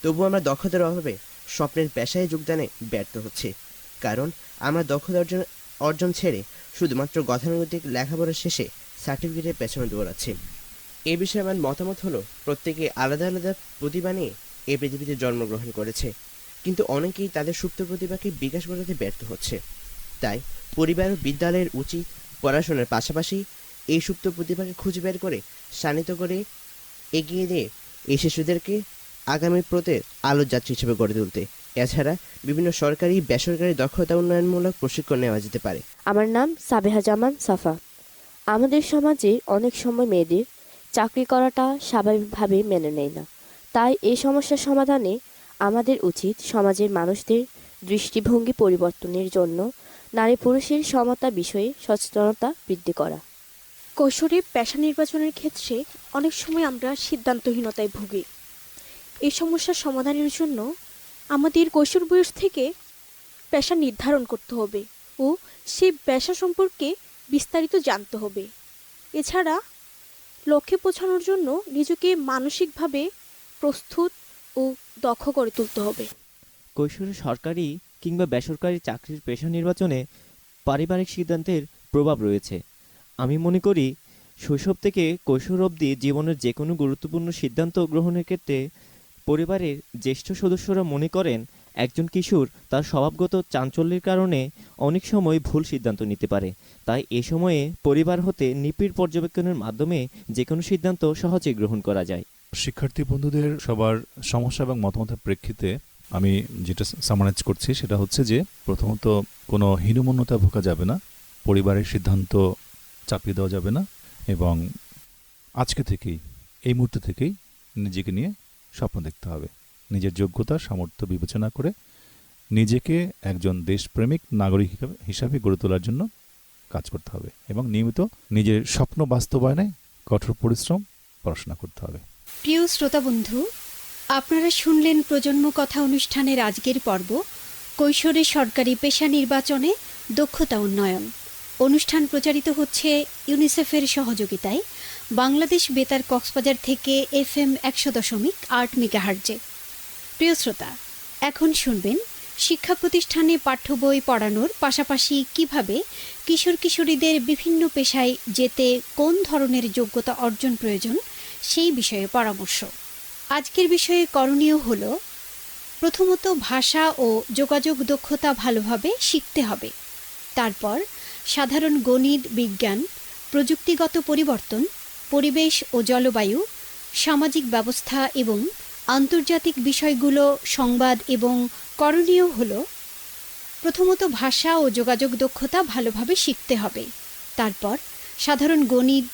তবুও আমরা দক্ষতার অভাবে স্বপ্নের পেশায় যোগদানে ব্যর্থ হচ্ছে, কারণ আমরা দক্ষতা অর্জন ছেড়ে শুধুমাত্র গতানুগতিক লেখাপড়া শেষে সার্টিফিকেটের পেছনে দৌড়াচ্ছি। এ বিষয়ে আমার মতামত হলো, প্রত্যেকে আলাদা আলাদা প্রতিভা নিয়ে এই পৃথিবীতে জন্মগ্রহণ করেছে, কিন্তু অনেকেই তাদের সুপ্ত প্রতিভাকে বিকাশ ঘটাতে ব্যর্থ হচ্ছে। তাই পরিবার ও বিদ্যালয়ের উচিত পড়াশোনার পাশাপাশি এই সুপ্ত প্রতিভাকে খুঁজে বের করে শানিত করে এগিয়ে দিয়ে এই শিশুদেরকে আগামী প্রতে আলোর যাত্রী হিসেবে গড়ে তুলতে। এছাড়া বিভিন্ন সরকারি বেসরকারি দক্ষতা উন্নয়নমূলক প্রশিক্ষণ নেওয়া যেতে পারে। আমার নাম সাবেহা জামান সাফা। আমাদের সমাজে অনেক সময় মেয়েদের চাকরি করাটা স্বাভাবিকভাবে মেনে নেয় না। তাই এই সমস্যার সমাধানে আমাদের উচিত সমাজের মানুষদের দৃষ্টিভঙ্গি পরিবর্তনের জন্য নারী পুরুষের সমতা বিষয়ে সচেতনতা বৃদ্ধি করা। কৈশোরে পেশা নির্বাচনের ক্ষেত্রে অনেক সময় আমরা সিদ্ধান্তহীনতায় ভুগি। এই সমস্যার সমাধানের জন্য আমাদের কৈশোর বয়স থেকে পেশা নির্ধারণ করতে হবে ও সেই পেশা সম্পর্কে বিস্তারিত জানতে হবে। এছাড়া লক্ষ্যে পৌঁছানোর জন্য নিজেকে মানসিকভাবে প্রস্তুত ও দক্ষ করে তুলতে হবে। কৈশোরে সরকারি কিংবা বেসরকারি চাকরির পেশা নির্বাচনে পারিবারিক সিদ্ধান্তের প্রভাব রয়েছে। আমি মনে করি শৈশব থেকে কৈশোর অবধি জীবনের যে কোনো গুরুত্বপূর্ণ সিদ্ধান্ত গ্রহণের ক্ষেত্রে পরিবারের জ্যেষ্ঠ সদস্যরা মনে করেন একজন কিশোর তার স্বভাবগত চাঞ্চল্যের কারণে অনেক সময় ভুল সিদ্ধান্ত নিতে পারে। তাই এ সময়ে পরিবার হতে নিবিড় পর্যবেক্ষণের মাধ্যমে যে কোনো সিদ্ধান্ত সহজে গ্রহণ করা যায়। শিক্ষার্থী বন্ধুদের সবার সমস্যা এবং মতামতের প্রেক্ষিতে আমি যেটা সামারাইজ করছি সেটা হচ্ছে যে, প্রথমত কোনো হীনমন্যতা ভোগা যাবে না, পরিবারের সিদ্ধান্ত চাপিয়ে দেওয়া যাবে না, এবং আজকে থেকেই এই মুহূর্তে থেকেই নিজেকে নিয়ে স্বপ্ন দেখতে হবে। নিজের যোগ্যতা সামর্থ্য বিবেচনা করে নিজেকে একজন দেশপ্রেমিক নাগরিক হিসাবে গড়ে তোলার জন্য কাজ করতে হবে এবং নিয়মিত নিজের স্বপ্ন বাস্তবায়নে কঠোর পরিশ্রম পড়াশোনা করতে হবে। প্রিয় শ্রোতা বন্ধু, আপনারা শুনলেন প্রজন্ম কথা অনুষ্ঠানের আজকের পর্ব, কৈশোরে সরকারি পেশা নির্বাচনে দক্ষতা উন্নয়ন। অনুষ্ঠান প্রচারিত হচ্ছে ইউনিসেফের সহযোগিতায় বাংলাদেশ বেতার কক্সবাজার থেকে FM 100.8 মেগাহার্জে। প্রিয় শ্রোতা, এখন শুনবেন শিক্ষা প্রতিষ্ঠানে পাঠ্য বই পড়ানোর পাশাপাশি কিভাবে কিশোর কিশোরীদের বিভিন্ন পেশায় যেতে কোন ধরনের যোগ্যতা অর্জন প্রয়োজন সেই বিষয়ে পরামর্শ। আজকের বিষয়ে করণীয় হল, প্রথমত ভাষা ও যোগাযোগ দক্ষতা ভালোভাবে শিখতে হবে। তারপর সাধারণ গণিত, বিজ্ঞান, প্রযুক্তিগত পরিবর্তন, পরিবেশ ও জলবায়ু, সামাজিক ব্যবস্থা এবং আন্তর্জাতিক বিষয়গুলো, সংবাদ এবং করণীয় হল, প্রথমত ভাষা ও যোগাযোগ দক্ষতা ভালোভাবে শিখতে হবে। তারপর সাধারণ গণিত,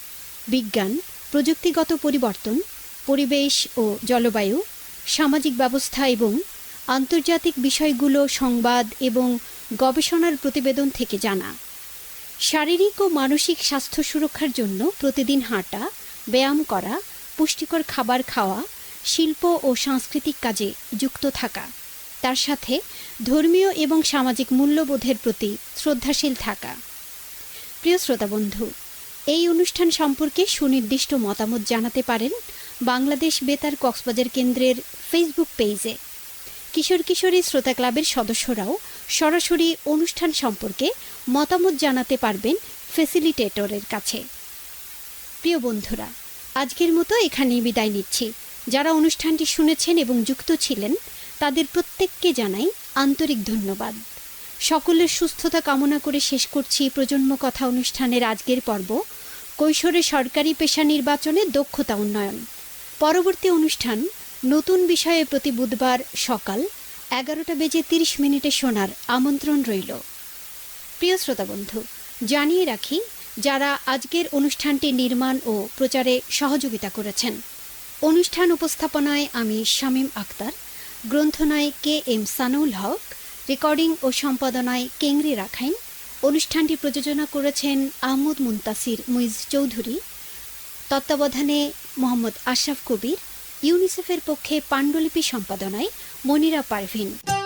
বিজ্ঞান, প্রযুক্তিগত পরিবর্তন, পরিবেশ ও জলবায়ু, সামাজিক ব্যবস্থা এবং আন্তর্জাতিক বিষয়গুলো, সংবাদ এবং গবেষণার প্রতিবেদন থেকে জানা। শারীরিক ও মানসিক স্বাস্থ্য সুরক্ষার জন্য প্রতিদিন হাঁটা, ব্যায়াম করা, পুষ্টিকর খাবার খাওয়া, শিল্প ও সাংস্কৃতিক কাজে যুক্ত থাকা, তার সাথে ধর্মীয় এবং সামাজিক মূল্যবোধের প্রতি শ্রদ্ধাশীল থাকা। প্রিয় শ্রোতা বন্ধু, এই অনুষ্ঠান সম্পর্কে সুনির্দিষ্ট মতামত জানাতে পারেন বাংলাদেশ বেতার কক্সবাজার কেন্দ্রের ফেসবুক পেজে। কিশোর কিশোরী শ্রোতা ক্লাবের সদস্যরাও সরাসরি অনুষ্ঠান সম্পর্কে মতামত জানাতে পারবেন ফ্যাসিলিটেটরের কাছে। প্রিয় বন্ধুরা, আজকের মতো এখানেই বিদায় নিচ্ছি। যারা অনুষ্ঠানটি শুনেছেন এবং যুক্ত ছিলেন তাদের প্রত্যেককে জানাই আন্তরিক ধন্যবাদ। সকলের সুস্থতা কামনা করে শেষ করছি প্রজন্ম কথা অনুষ্ঠানের আজকের পর্ব, কৈশোরে সরকারি পেশা নির্বাচনে দক্ষতা উন্নয়ন। পরবর্তী অনুষ্ঠান নতুন বিষয়ে প্রতি বুধবার সকাল 11:30 শোনার আমন্ত্রণ রইল। প্রিয় শ্রোতা বন্ধু, জানিয়ে রাখি যারা আজকের অনুষ্ঠানটি নির্মাণ ও প্রচারে সহযোগিতা করেছেন। অনুষ্ঠান উপস্থাপনায় আমি শামীম আক্তার, গ্রন্থনায় KM সানাউল হক, রেকর্ডিং ও সম্পাদনায় কেংরি রাখাইন, অনুষ্ঠানটি প্রযোজনা করেছেন আহমদ মুনতাসির মুইজ চৌধুরী, তত্ত্বাবধানে মোহাম্মদ আশরাফ কবির, ইউনিসেফের পক্ষে পাণ্ডুলিপি সম্পাদনায় মনিরা পারভিন।